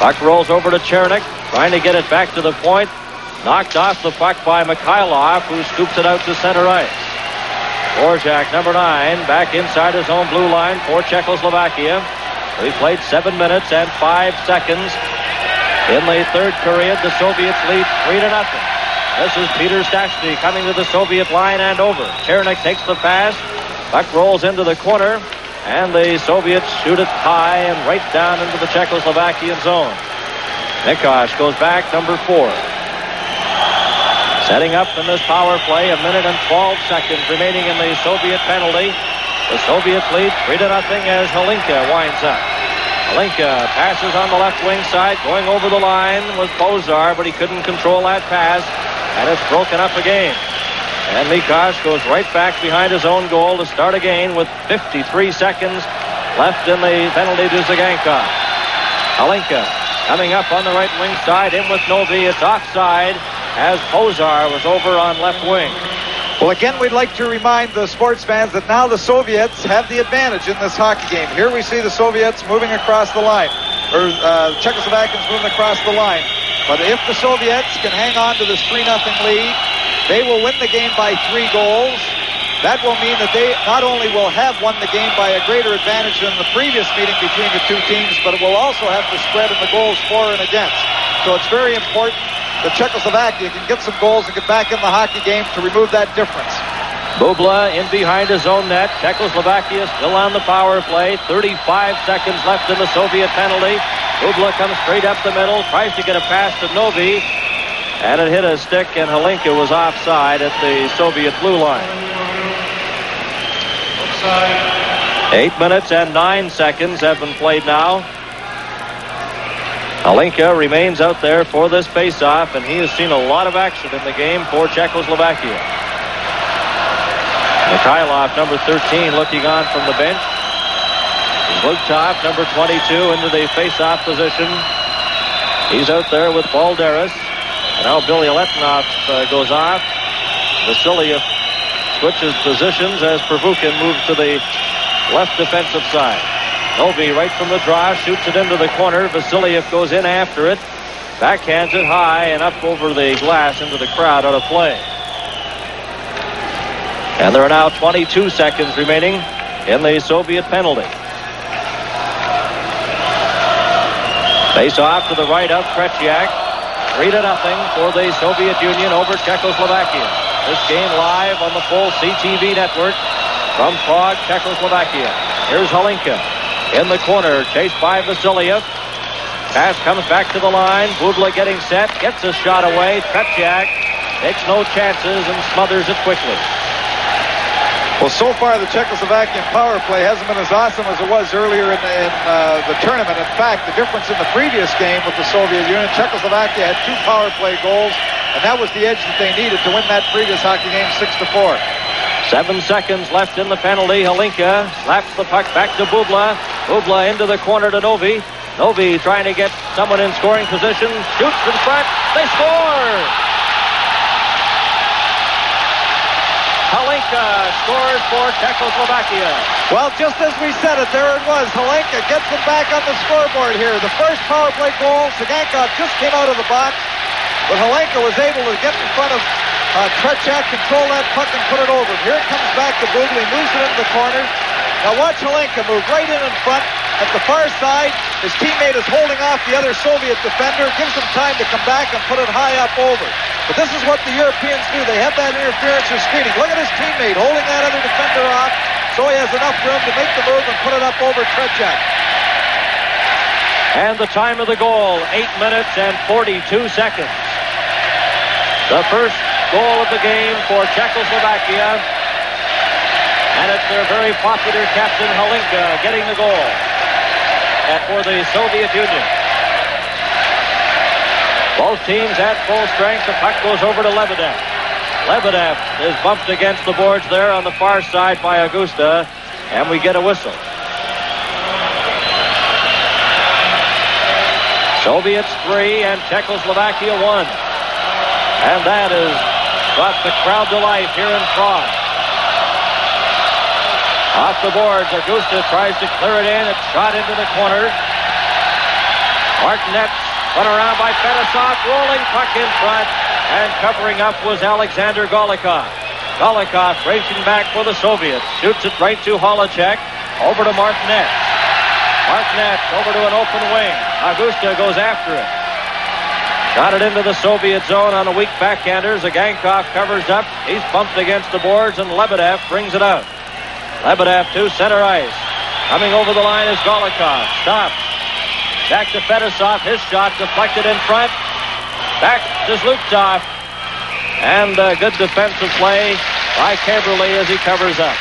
Puck rolls over to Chernik, trying to get it back to the point. Knocked off the puck by Mihайлov, who scoops it out to center ice. Dvorak, number 9, back inside his own blue line for Czechoslovakia. We played 7 minutes and 5 seconds. In the third period, the Soviets lead 3-0. This is Peter Stastny coming to the Soviet line and over. Chernik takes the pass. Puck rolls into the corner, and the Soviets shoot it high and right down into the Czechoslovakian zone. Nikosh goes back, number 4. Setting up in this power play, 1 minute and 12 seconds remaining in the Soviet penalty. The Soviets lead 3-0 as Hlinka winds up. Hlinka passes on the left wing side, going over the line with Bozar, but he couldn't control that pass, and it's broken up again. And Nikosh goes right back behind his own goal to start again with 53 seconds left in the penalty to Cygankov. Hlinka coming up on the right wing side, in with Novi. It's offside, as Bozar was over on left wing. Well, again, we'd like to remind the sports fans that now the Soviets have the advantage in this hockey game. Here we see the Soviets moving across the line, or Czechoslovakians moving across the line. But if the Soviets can hang on to this 3-0 lead, they will win the game by 3 goals. That will mean that they not only will have won the game by a greater advantage than the previous meeting between the two teams, but it will also have the spread in the goals for and against. So it's very important that Czechoslovakia can get some goals and get back in the hockey game to remove that difference. Bubla in behind his own net. Czechoslovakia still on the power play. 35 seconds left in the Soviet penalty. Bubla comes straight up the middle, tries to get a pass to Novi, and it hit a stick, and Hlinka was offside at the Soviet blue line. Offside. 8 minutes and 9 seconds have been played now. Halinka remains out there for this face-off, and he has seen a lot of action in the game for Czechoslovakia. Mihайлov, number 13, looking on from the bench. Zlugtov, number 22, into the face-off position. He's out there with Balderis. Now Bilялетdinov goes off. Vasilev switches positions as Prvukhin moves to the left defensive side. Novi right from the draw, shoots it into the corner. Vasilev goes in after it. Backhands it high and up over the glass into the crowd out of play. And there are now 22 seconds remaining in the Soviet penalty. Face off to the right of Tretiak. 3-0 for the Soviet Union over Czechoslovakia. This game live on the full CTV network from Prague, Czechoslovakia. Here's Halinka in the corner, chased by Vasilev. Pass comes back to the line. Budla getting set, gets a shot away. Tretiak takes no chances and smothers it quickly. Well, so far the Czechoslovakian power play hasn't been as awesome as it was earlier in the tournament. In fact, the difference in the previous game with the Soviet Union, Czechoslovakia had 2 power play goals, and that was the edge that they needed to win that previous hockey game 6-4. 7 seconds left in the penalty. Halinka slaps the puck back to Budla. Budla into the corner to Novi. Novi trying to get someone in scoring position. Shoots in front. They score! Halinka scores for Czechoslovakia. Well, just as we said it, there it was. Halinka gets them back on the scoreboard here. The first power play goal, Цыганков just came out of the box, but Halinka was able to get in front of Tretiak, control that puck and put it over. Here it comes back to Budla, moves it into the corner. Now watch Halinka move right in front. At the far side, his teammate is holding off the other Soviet defender, gives him time to come back and put it high up over. But this is what the Europeans do. They have that interference or screening. Look at his teammate holding that other defender off so he has enough room to make the move and put it up over Tretiak. And the time of the goal, 8 minutes and 42 seconds. The first goal of the game for Czechoslovakia. And it's their very popular captain, Halinka, getting the goal. And for the Soviet Union. Both teams at full strength. The puck goes over to Lebedev. Lebedev is bumped against the boards there on the far side by Augusta. And we get a whistle. Soviets 3 and Czechoslovakia 1. And that has brought the crowd to life here in Prague. Off the boards, Augusta tries to clear it in. It's shot into the corner. Martinez spun around by Fettisov. Rolling puck in front. And covering up was Alexander Golikov. Golikov racing back for the Soviets. Shoots it right to Holacek. Over to Martinez. Martinez over to an open wing. Augusta goes after it. Shot it into the Soviet zone on a weak backhander. Zagankov covers up. He's bumped against the boards, and Lebedev brings it out. Lebedev to center ice. Coming over the line is Golikov. Stops. Back to Fettisov. His shot deflected in front. Back to Zlugtov. And good defensive play by Caberly as he covers up.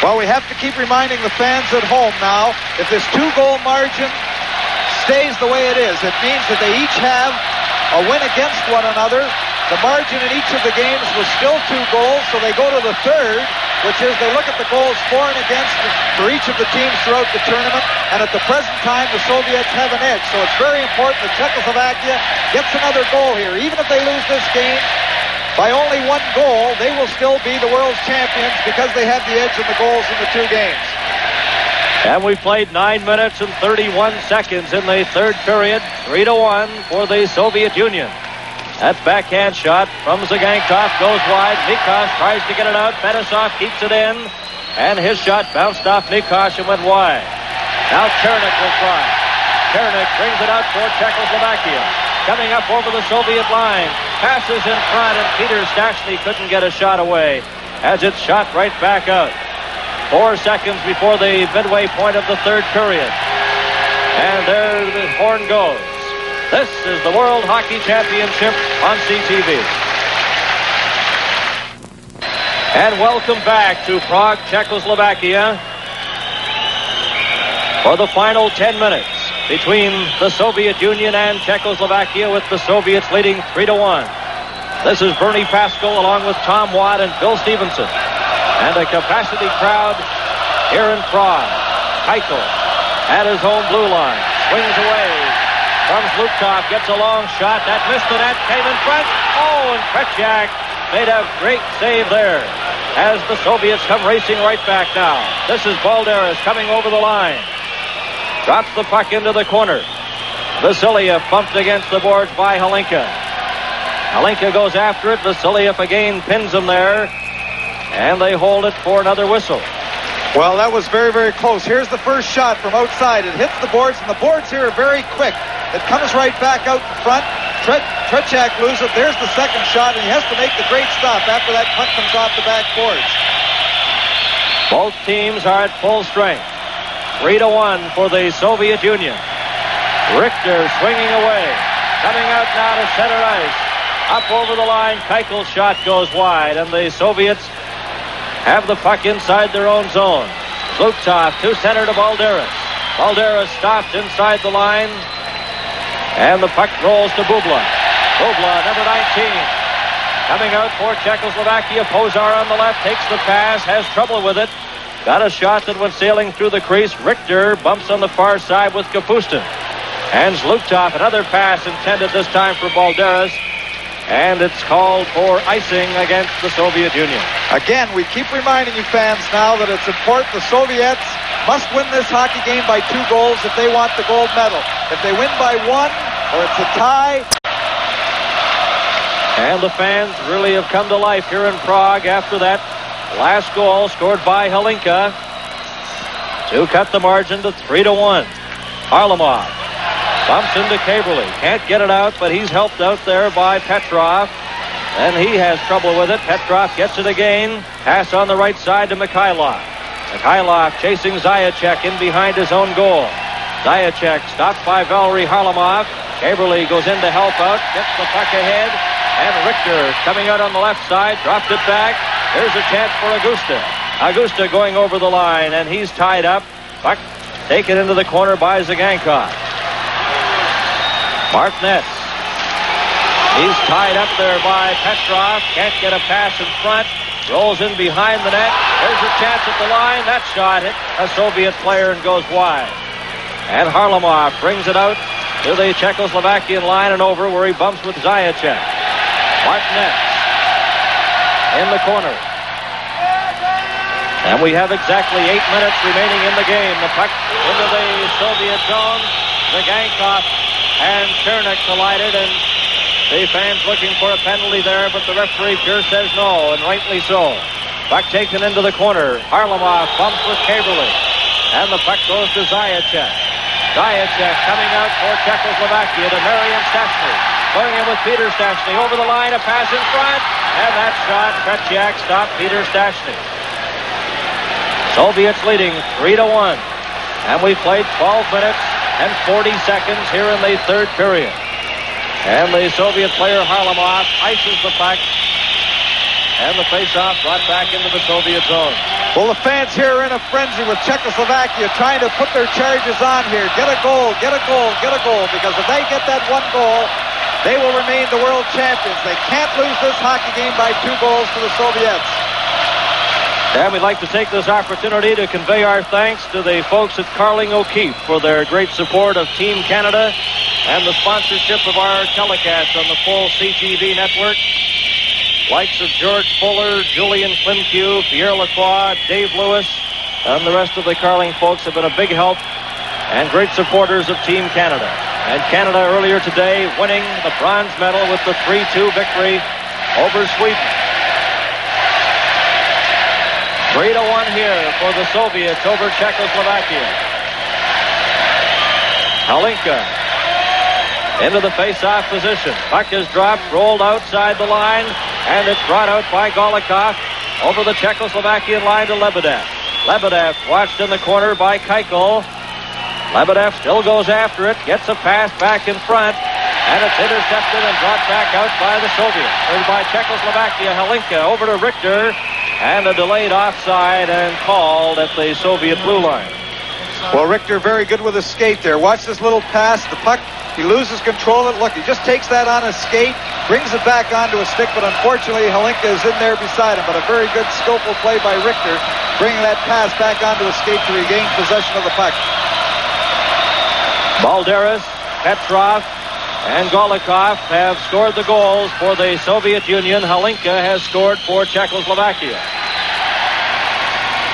Well, we have to keep reminding the fans at home now, if this 2-goal margin stays the way it is, it means that they each have a win against one another. The margin in each of the games was still 2 goals, so they go to the third, which is they look at the goals for and against for each of the teams throughout the tournament, and at the present time, the Soviets have an edge. So it's very important that Czechoslovakia gets another goal here. Even if they lose this game by only 1 goal, they will still be the world's champions because they have the edge in the goals in the 2 games. And we played 9 minutes and 31 seconds in the third period. 3-1 for the Soviet Union. That backhand shot from Zagankov goes wide. Mikosh tries to get it out. Fettisov keeps it in. And his shot bounced off Mikosh and went wide. Now Chernik will try. Chernik brings it out for Czechoslovakia. Coming up over the Soviet line. Passes in front, and Peter Stastny couldn't get a shot away as it's shot right back out. 4 seconds before the midway point of the third period. And there the horn goes. This is the World Hockey Championship on CTV. And welcome back to Prague, Czechoslovakia. for the final 10 minutes between the Soviet Union and Czechoslovakia, with the Soviets leading 3-1. This is Bernie Pascal along with Tom Watt and Bill Stevenson. And a capacity crowd here in Prague. Keitel at his home blue line. Swings away from Zlukov. Gets a long shot. That missed the net. Came in front. Oh, and Tretiak made a great save there as the Soviets come racing right back now. This is Balderis coming over the line. Drops the puck into the corner. Vasiliev bumped against the boards by Halinka. Halinka goes after it. Vasiliev again pins him there. And they hold it for another whistle. Well, that was very, very close. Here's the first shot from outside. It hits the boards, and the boards here are very quick. It comes right back out in front. Tretiak loses it. There's the second shot, and he has to make the great stop after that puck comes off the back boards. Both teams are at full strength. 3-1 for the Soviet Union. Richter swinging away. Coming out now to center ice. Up over the line. Keitel's shot goes wide, and the Soviets have the puck inside their own zone. Zlukov to center to Balderis. Balderis stopped inside the line, and the puck rolls to Bubla. Bubla, number 19. Coming out for Czechoslovakia. Pozar on the left, takes the pass, has trouble with it. Got a shot that went sailing through the crease. Richter bumps on the far side with Kapustin. And Zlukov, another pass intended this time for Balderis. And it's called for icing against the Soviet Union. Again, we keep reminding you fans now that it's important. The Soviets must win this hockey game by 2 goals if they want the gold medal. If they win by 1, or it's a tie. And the fans really have come to life here in Prague after that last goal scored by Halinka to cut the margin to 3-1. Harlamov bumps into Kaberle. Can't get it out, but he's helped out there by Petrov. And he has trouble with it. Petrov gets it again. Pass on the right side to Mikhailov. Mikhailov chasing Zajac in behind his own goal. Zajac stopped by Valery Harlamov. Kaberle goes in to help out. Gets the puck ahead. And Richter coming out on the left side. Dropped it back. There's a chance for Augusta. Augusta going over the line, and he's tied up. Puck taken into the corner by Tsygankov. Martinez. He's tied up there by Petrov. Can't get a pass in front. Rolls in behind the net. There's a chance at the line. That shot hit a Soviet player and goes wide. And Harlamov brings it out to the Czechoslovakian line and over, where he bumps with Zajac. Martinez in the corner. And we have exactly 8 minutes remaining in the game. The puck into the Soviet zone. Tsygankov and Chernik collided, and the fans looking for a penalty there, but the referee pure says no, and rightly so. Puck taken into the corner. Harlamov bumps with Kaberle, and the puck goes to Zajac. Zajac coming out for Czechoslovakia to Marian Stastny. Going in with Peter Stastny over the line, a pass in front, and that shot, Tretiak stopped Peter Stastny. Soviets leading 3-1, and we played 12 minutes and 40 seconds here in the third period. And the Soviet player Harlamov ices the puck, and the face-off brought back into the Soviet zone. Well, the fans here are in a frenzy with Czechoslovakia trying to put their charges on here. Get a goal, get a goal, get a goal, because if they get that 1 goal, they will remain the world champions. They can't lose this hockey game by 2 goals to the Soviets. And we'd like to take this opportunity to convey our thanks to the folks at Carling O'Keefe for their great support of Team Canada and the sponsorship of our telecast on the full CTV network. Likes of George Fuller, Julian Klimkew, Pierre Lacroix, Dave Lewis, and the rest of the Carling folks have been a big help and great supporters of Team Canada. And Canada earlier today winning the bronze medal with the 3-2 victory over Sweden. 3-1 here for the Soviets over Czechoslovakia. Halinka into the face-off position. Puck is dropped, rolled outside the line, and it's brought out by V.Golikov over the Czechoslovakian line to Lebedev. Lebedev watched in the corner by Keitel. Lebedev still goes after it, gets a pass back in front, and it's intercepted and brought back out by the Soviets, or by Czechoslovakia. Halinka over to Richter, and a delayed offside and called at the Soviet blue line. Well, Richter very good with his skate there. Watch this little pass. The puck, he loses control of it. Look, he just takes that on his skate, brings it back onto a stick, but unfortunately Hlinka is in there beside him. But a very good skillful play by Richter, bringing that pass back onto his skate to regain possession of the puck. Balderis, Petrov, and Golikov have scored the goals for the Soviet Union. Hlinka has scored for Czechoslovakia.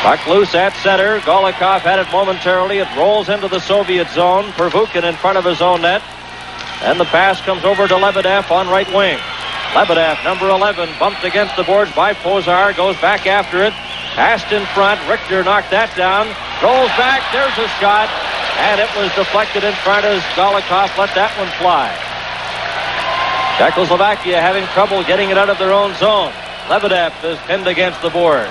Puck loose at center. Golikov had it momentarily. It rolls into the Soviet zone. Pervukin in front of his own net. And the pass comes over to Lebedev on right wing. Lebedev, number 11, bumped against the boards by Pozar. Goes back after it. Passed in front. Richter knocked that down. Rolls back. There's a shot. And it was deflected in front as Golikov let that one fly. Czechoslovakia having trouble getting it out of their own zone. Lebedev is pinned against the boards.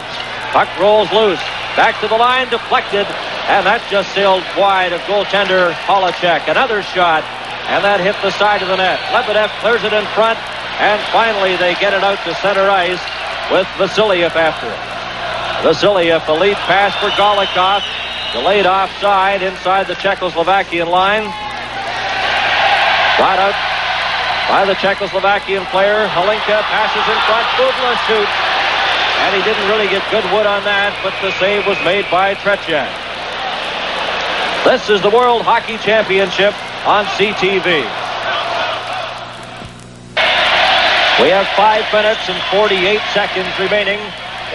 Puck rolls loose. Back to the line, deflected. And that just sailed wide of goaltender Polacek. Another shot. And that hit the side of the net. Lebedev clears it in front. And finally they get it out to center ice with Vasiliev after it. Vasiliev, the lead pass for Golikov. Delayed offside inside the Czechoslovakian line. Brought out by the Czechoslovakian player. Hlinka passes in front. Bubla shoots. And he didn't really get good wood on that, but the save was made by Tretjak. This is the World Hockey Championship on CTV. We have 5 minutes and 48 seconds remaining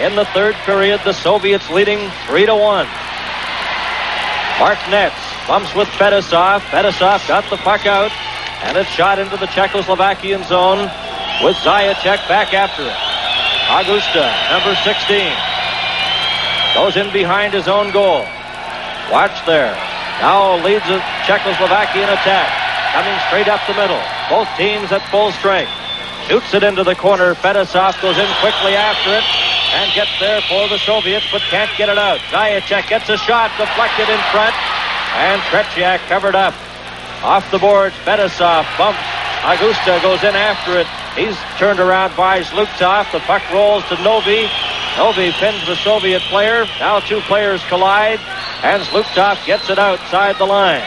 in the third period. The Soviets leading 3-1. Martinez bumps with Fettisov. Fettisov got the puck out, and it's shot into the Czechoslovakian zone with Zajac back after it. Augusta, number 16, goes in behind his own goal. Watch there. Now leads the Czechoslovakian attack. Coming straight up the middle. Both teams at full strength. Shoots it into the corner. Fettisov goes in quickly after it and gets there for the Soviets, but can't get it out. Zajac gets a shot deflected in front, and Tretjak covered up. Off the boards, Fettisov bumps. Augusta goes in after it. He's turned around by Zluktov. The puck rolls to Novi. Novi pins the Soviet player. Now two players collide, and Zluktov gets it outside the line.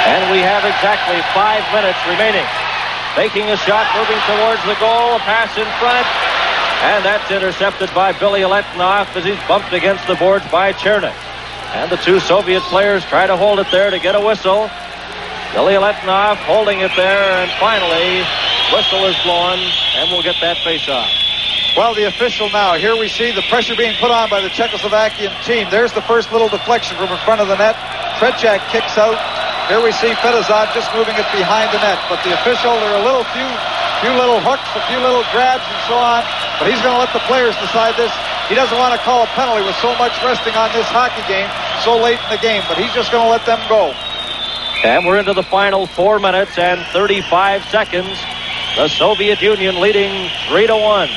And we have exactly 5 minutes remaining. Taking a shot, moving towards the goal. A pass in front, and that's intercepted by Bilялетdinov as he's bumped against the boards by Chernik. And the two Soviet players try to hold it there to get a whistle. Bilялетdinov holding it there, and finally, whistle is blown, and we'll get that face-off. Well, the official now. Here we see the pressure being put on by the Czechoslovakian team. There's the first little deflection from in front of the net. Tretjak kicks out. Here we see Fettisov just moving it behind the net. But the official, there are a few little hooks, a few little grabs and so on. But he's going to let the players decide this. He doesn't want to call a penalty with so much resting on this hockey game so late in the game. But he's just going to let them go. And we're into the final 4 minutes and 35 seconds. The Soviet Union leading 3-1.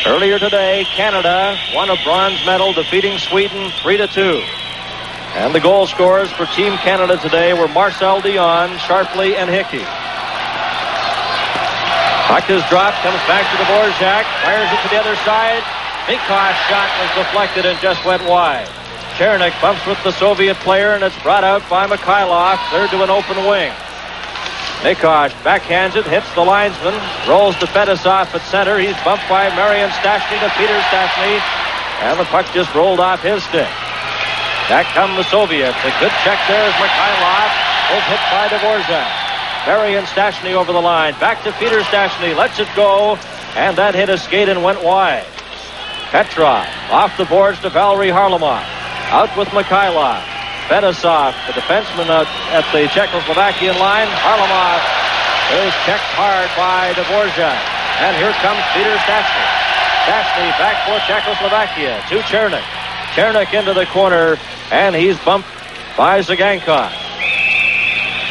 Earlier today, Canada won a bronze medal, defeating Sweden 3-2. And the goal scorers for Team Canada today were Marcel Dion, Sharpley, and Hickey. Puck is dropped, comes back to Dvorak, fires it to the other side. Mikosh's shot was deflected and just went wide. Chernik bumps with the Soviet player, and it's brought out by Mihайлov, third to an open wing. Mikosh backhands it, hits the linesman, rolls to Fettisov at center. He's bumped by Marian Stastny to Peter Stastny, and the puck just rolled off his stick. Back come the Soviets. A good check there as Mihайлov is hit by Dvorak. Marian Stastny over the line. Back to Peter Stastny, lets it go, and that hit a skate and went wide. Petrov off the boards to Valery Harlamov. Out with Mihайлov. Fettisov, the defenseman out at the Czechoslovakian line. Harlamov is checked hard by Dvorak. And here comes Peter Stastny. Stastny back for Czechoslovakia to Chernik. Chernik into the corner, and he's bumped by Cıgankov.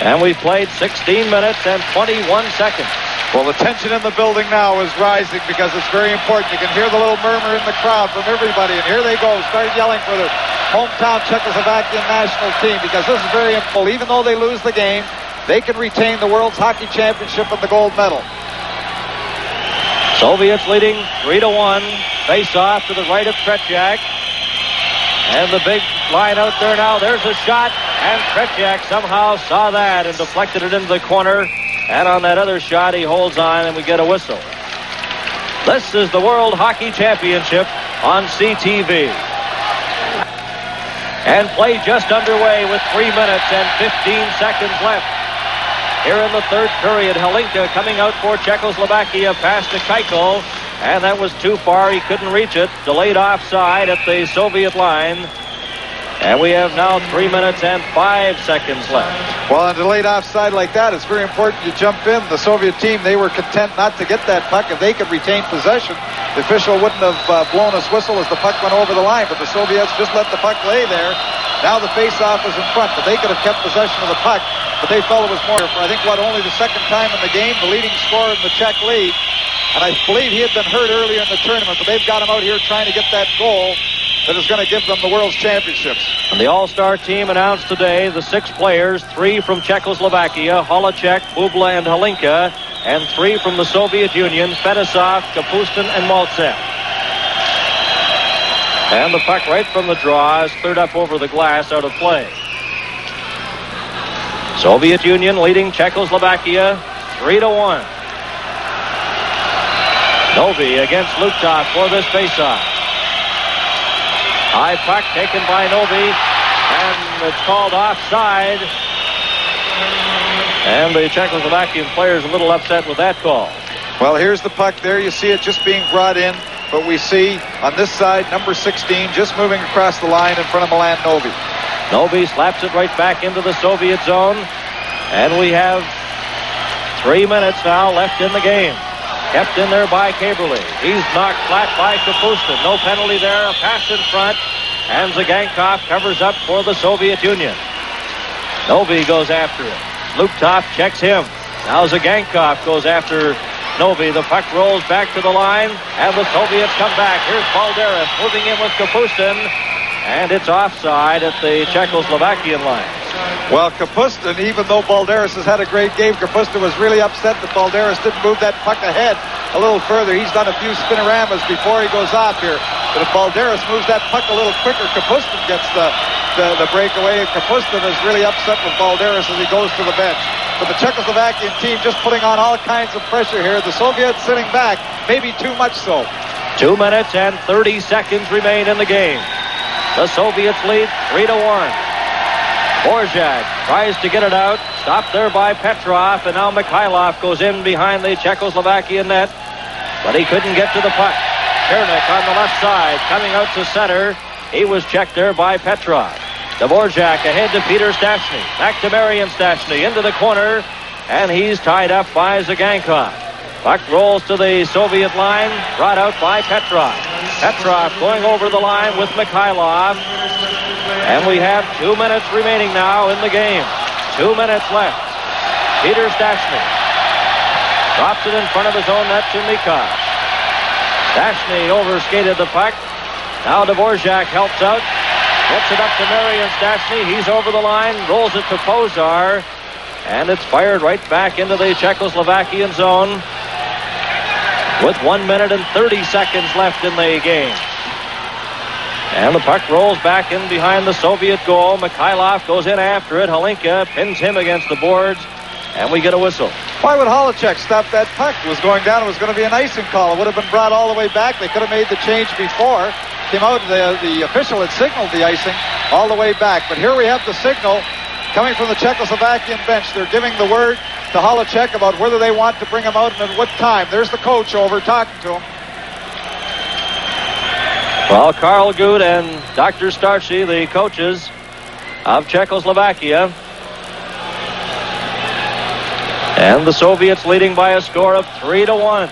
And we've played 16 minutes and 21 seconds. Well, the tension in the building now is rising because it's very important. You can hear the little murmur in the crowd from everybody, and here they go, start yelling for their hometown Czechoslovakian national team, because this is very important. Even though they lose the game, they can retain the World's Hockey Championship and the gold medal. Soviets leading 3-1. Face off to the right of Tretjak. And the big line out there now. There's a shot. And Tretjak somehow saw that and deflected it into the corner. And on that other shot, he holds on, and we get a whistle. This is the World Hockey Championship on CTV. And play just underway with 3 minutes and 15 seconds left. Here in the third period, Hlinka coming out for Czechoslovakia, pass to Keuchel, and that was too far. He couldn't reach it. Delayed offside at the Soviet line. And we have now 3 minutes and 5 seconds left. Well, a delayed offside like that, it's very important you jump in. The Soviet team, they were content not to get that puck. If they could retain possession, the official wouldn't have blown his whistle as the puck went over the line. But the Soviets just let the puck lay there. Now the face-off is in front, but they could have kept possession of the puck. But they felt it was more, I think, only the second time in the game, the leading scorer in the Czech league. And I believe he had been hurt earlier in the tournament, but they've got him out here trying to get that goal that is going to give them the World's Championships. And the All-Star team announced today the 6 players, 3 from Czechoslovakia, Holacek, Bubla, and Hlinka, and 3 from the Soviet Union, Fetisov, Kapustin, and Mальцев. And the puck right from the draw is cleared up over the glass out of play. Soviet Union leading Czechoslovakia 3-1. Novi against Lutchenko for this faceoff. High puck taken by Novi, and it's called offside. And the Czechoslovakian players a little upset with that call. Well, here's the puck there. You see it just being brought in. But we see on this side, number 16 just moving across the line in front of Milan Novi. Novi slaps it right back into the Soviet zone. And we have 3 minutes now left in the game. Kept in there by Kaberle. He's knocked flat by Kapustin. No penalty there. A pass in front. And Zagankov covers up for the Soviet Union. Novi goes after it. Zlukov checks him. Now Zagankov goes after Novi. The puck rolls back to the line, and the Soviets come back. Here's Baldерис moving in with Kапustin, and it's offside at the Czechoslovakian line. Well, Kapustin, even though Baldерис has had a great game, Kapustin was really upset that Baldерис didn't move that puck ahead a little further. He's done a few spinoramas before he goes off here. But if Baldерис moves that puck a little quicker, Kapustin gets the breakaway. Kapustin is really upset with Baldерис as he goes to the bench. But the Czechoslovakian team just putting on all kinds of pressure here. The Soviets sitting back, maybe too much so. 2 minutes and 30 seconds remain in the game. The Soviets lead 3-1. Borzak tries to get it out. Stopped there by Petrov, and now Mihайлов goes in behind the Czechoslovakian net. But he couldn't get to the puck. Chernik on the left side, coming out to center. He was checked there by Petrov. Dvorak ahead to Peter Stastny. Back to Marian Stastny into the corner, and he's tied up by Zagankov. Puck rolls to the Soviet line, brought out by Petrov. Petrov going over the line with Mihайлov. And we have 2 minutes remaining now in the game. 2 minutes left. Peter Stastny drops it in front of his own net to Mikhail. Stastny overskated the puck. Now Dvorak helps out. Gets it up to Marian Stastny. He's over the line, rolls it to Pozar, and it's fired right back into the Czechoslovakian zone with 1 minute and 30 seconds left in the game. And the puck rolls back in behind the Soviet goal. Mihайлов goes in after it. Hlinka pins him against the boards, and we get a whistle. Why would Holacek stop that puck? It was going down. It was going to be an icing call. It would have been brought all the way back. They could have made the change before. Came out, the official had signaled the icing all the way back. But here we have the signal coming from the Czechoslovakian bench. They're giving the word to Holacek about whether they want to bring him out and at what time. There's the coach over talking to him. Well, Karl Gut and Dr. Starchy, the coaches of Czechoslovakia. And the Soviets leading by a score of 3-1.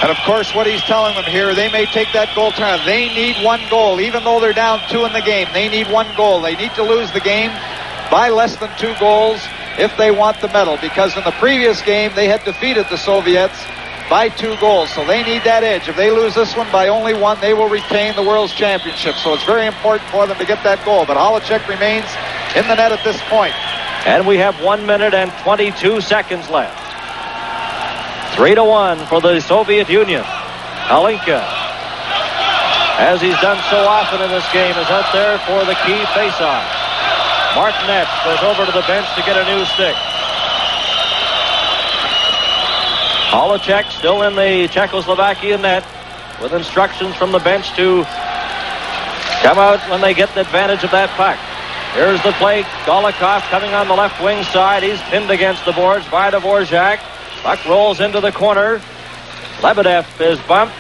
And of course, what he's telling them here, they may take that goal turn. They need 1 goal, even though they're down 2 in the game. They need 1 goal. They need to lose the game by less than 2 goals if they want the medal, because in the previous game, they had defeated the Soviets by 2 goals. So they need that edge. If they lose this one by only 1, they will retain the World's Championship. So it's very important for them to get that goal. But Holacek remains in the net at this point. And we have 1 minute and 22 seconds left. 3-1 for the Soviet Union. Halinka, as he's done so often in this game, is out there for the key faceoff. Martinez goes over to the bench to get a new stick. Holacek still in the Czechoslovakian net with instructions from the bench to come out when they get the advantage of that puck. Here's the play. Golikov coming on the left wing side. He's pinned against the boards by Dvorak. Puck rolls into the corner. Lebedev is bumped.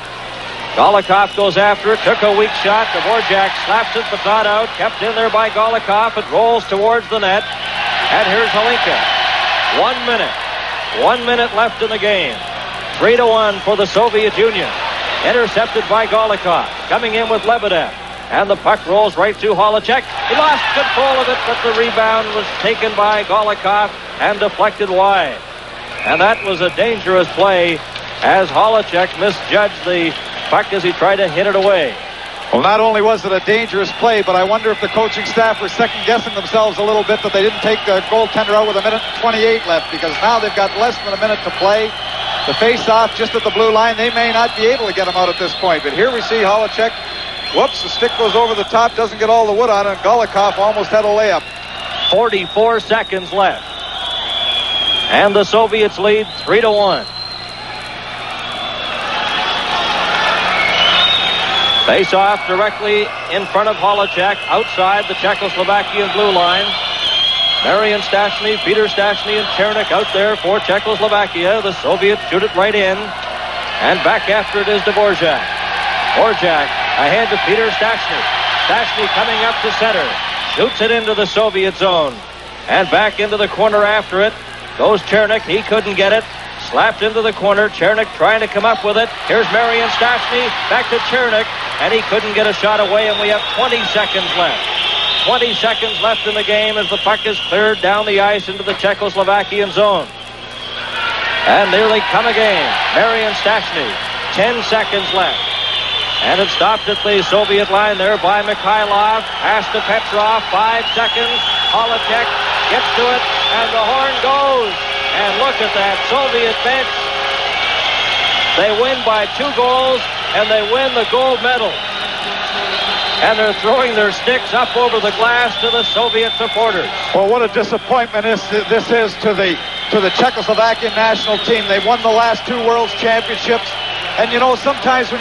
Golikov goes after it. Took a weak shot. Dvorak slaps it but not out. Kept in there by Golikov. It rolls towards the net. And here's Halinka. 1 minute. 1 minute left in the game. 3-1 for the Soviet Union. Intercepted by Golikov. Coming in with Lebedev. And the puck rolls right to Holacek. He lost control of it, but the rebound was taken by Golikov and deflected wide. And that was a dangerous play as Holacek misjudged the puck as he tried to hit it away. Well, not only was it a dangerous play, but I wonder if the coaching staff were second-guessing themselves a little bit that they didn't take the goaltender out with 1:28 left, because now they've got less than a minute to play. The face-off just at the blue line, they may not be able to get him out at this point. But here we see Holacek. Whoops, the stick goes over the top, doesn't get all the wood on it, and Golikov almost had a layup. 44 seconds left. And the Soviets lead 3-1. Face-off directly in front of Holacek, outside the Czechoslovakian blue line. Marian Stastny, Peter Stastny, and Chernik out there for Czechoslovakia. The Soviets shoot it right in. And back after it is Dvorak. Dvorak ahead to Peter Stastny. Stastny coming up to center. Shoots it into the Soviet zone. And back into the corner after it goes Chernik. He couldn't get it. Slapped into the corner. Chernik trying to come up with it. Here's Marian Stastny. Back to Chernik. And he couldn't get a shot away. And we have 20 seconds left. 20 seconds left in the game as the puck is cleared down the ice into the Czechoslovakian zone. And nearly come again. Marian Stastny. 10 seconds left. And it stopped at the Soviet line there by Mihайлов. Pass to Petrov. 5 seconds. Holacek gets to it. And the horn goes. And look at that Soviet bench. They win by 2 goals. And they win the gold medal. And they're throwing their sticks up over the glass to the Soviet supporters. Well, what a disappointment this is to the Czechoslovakian national team. They won the last 2 World Championships. And you know, sometimes when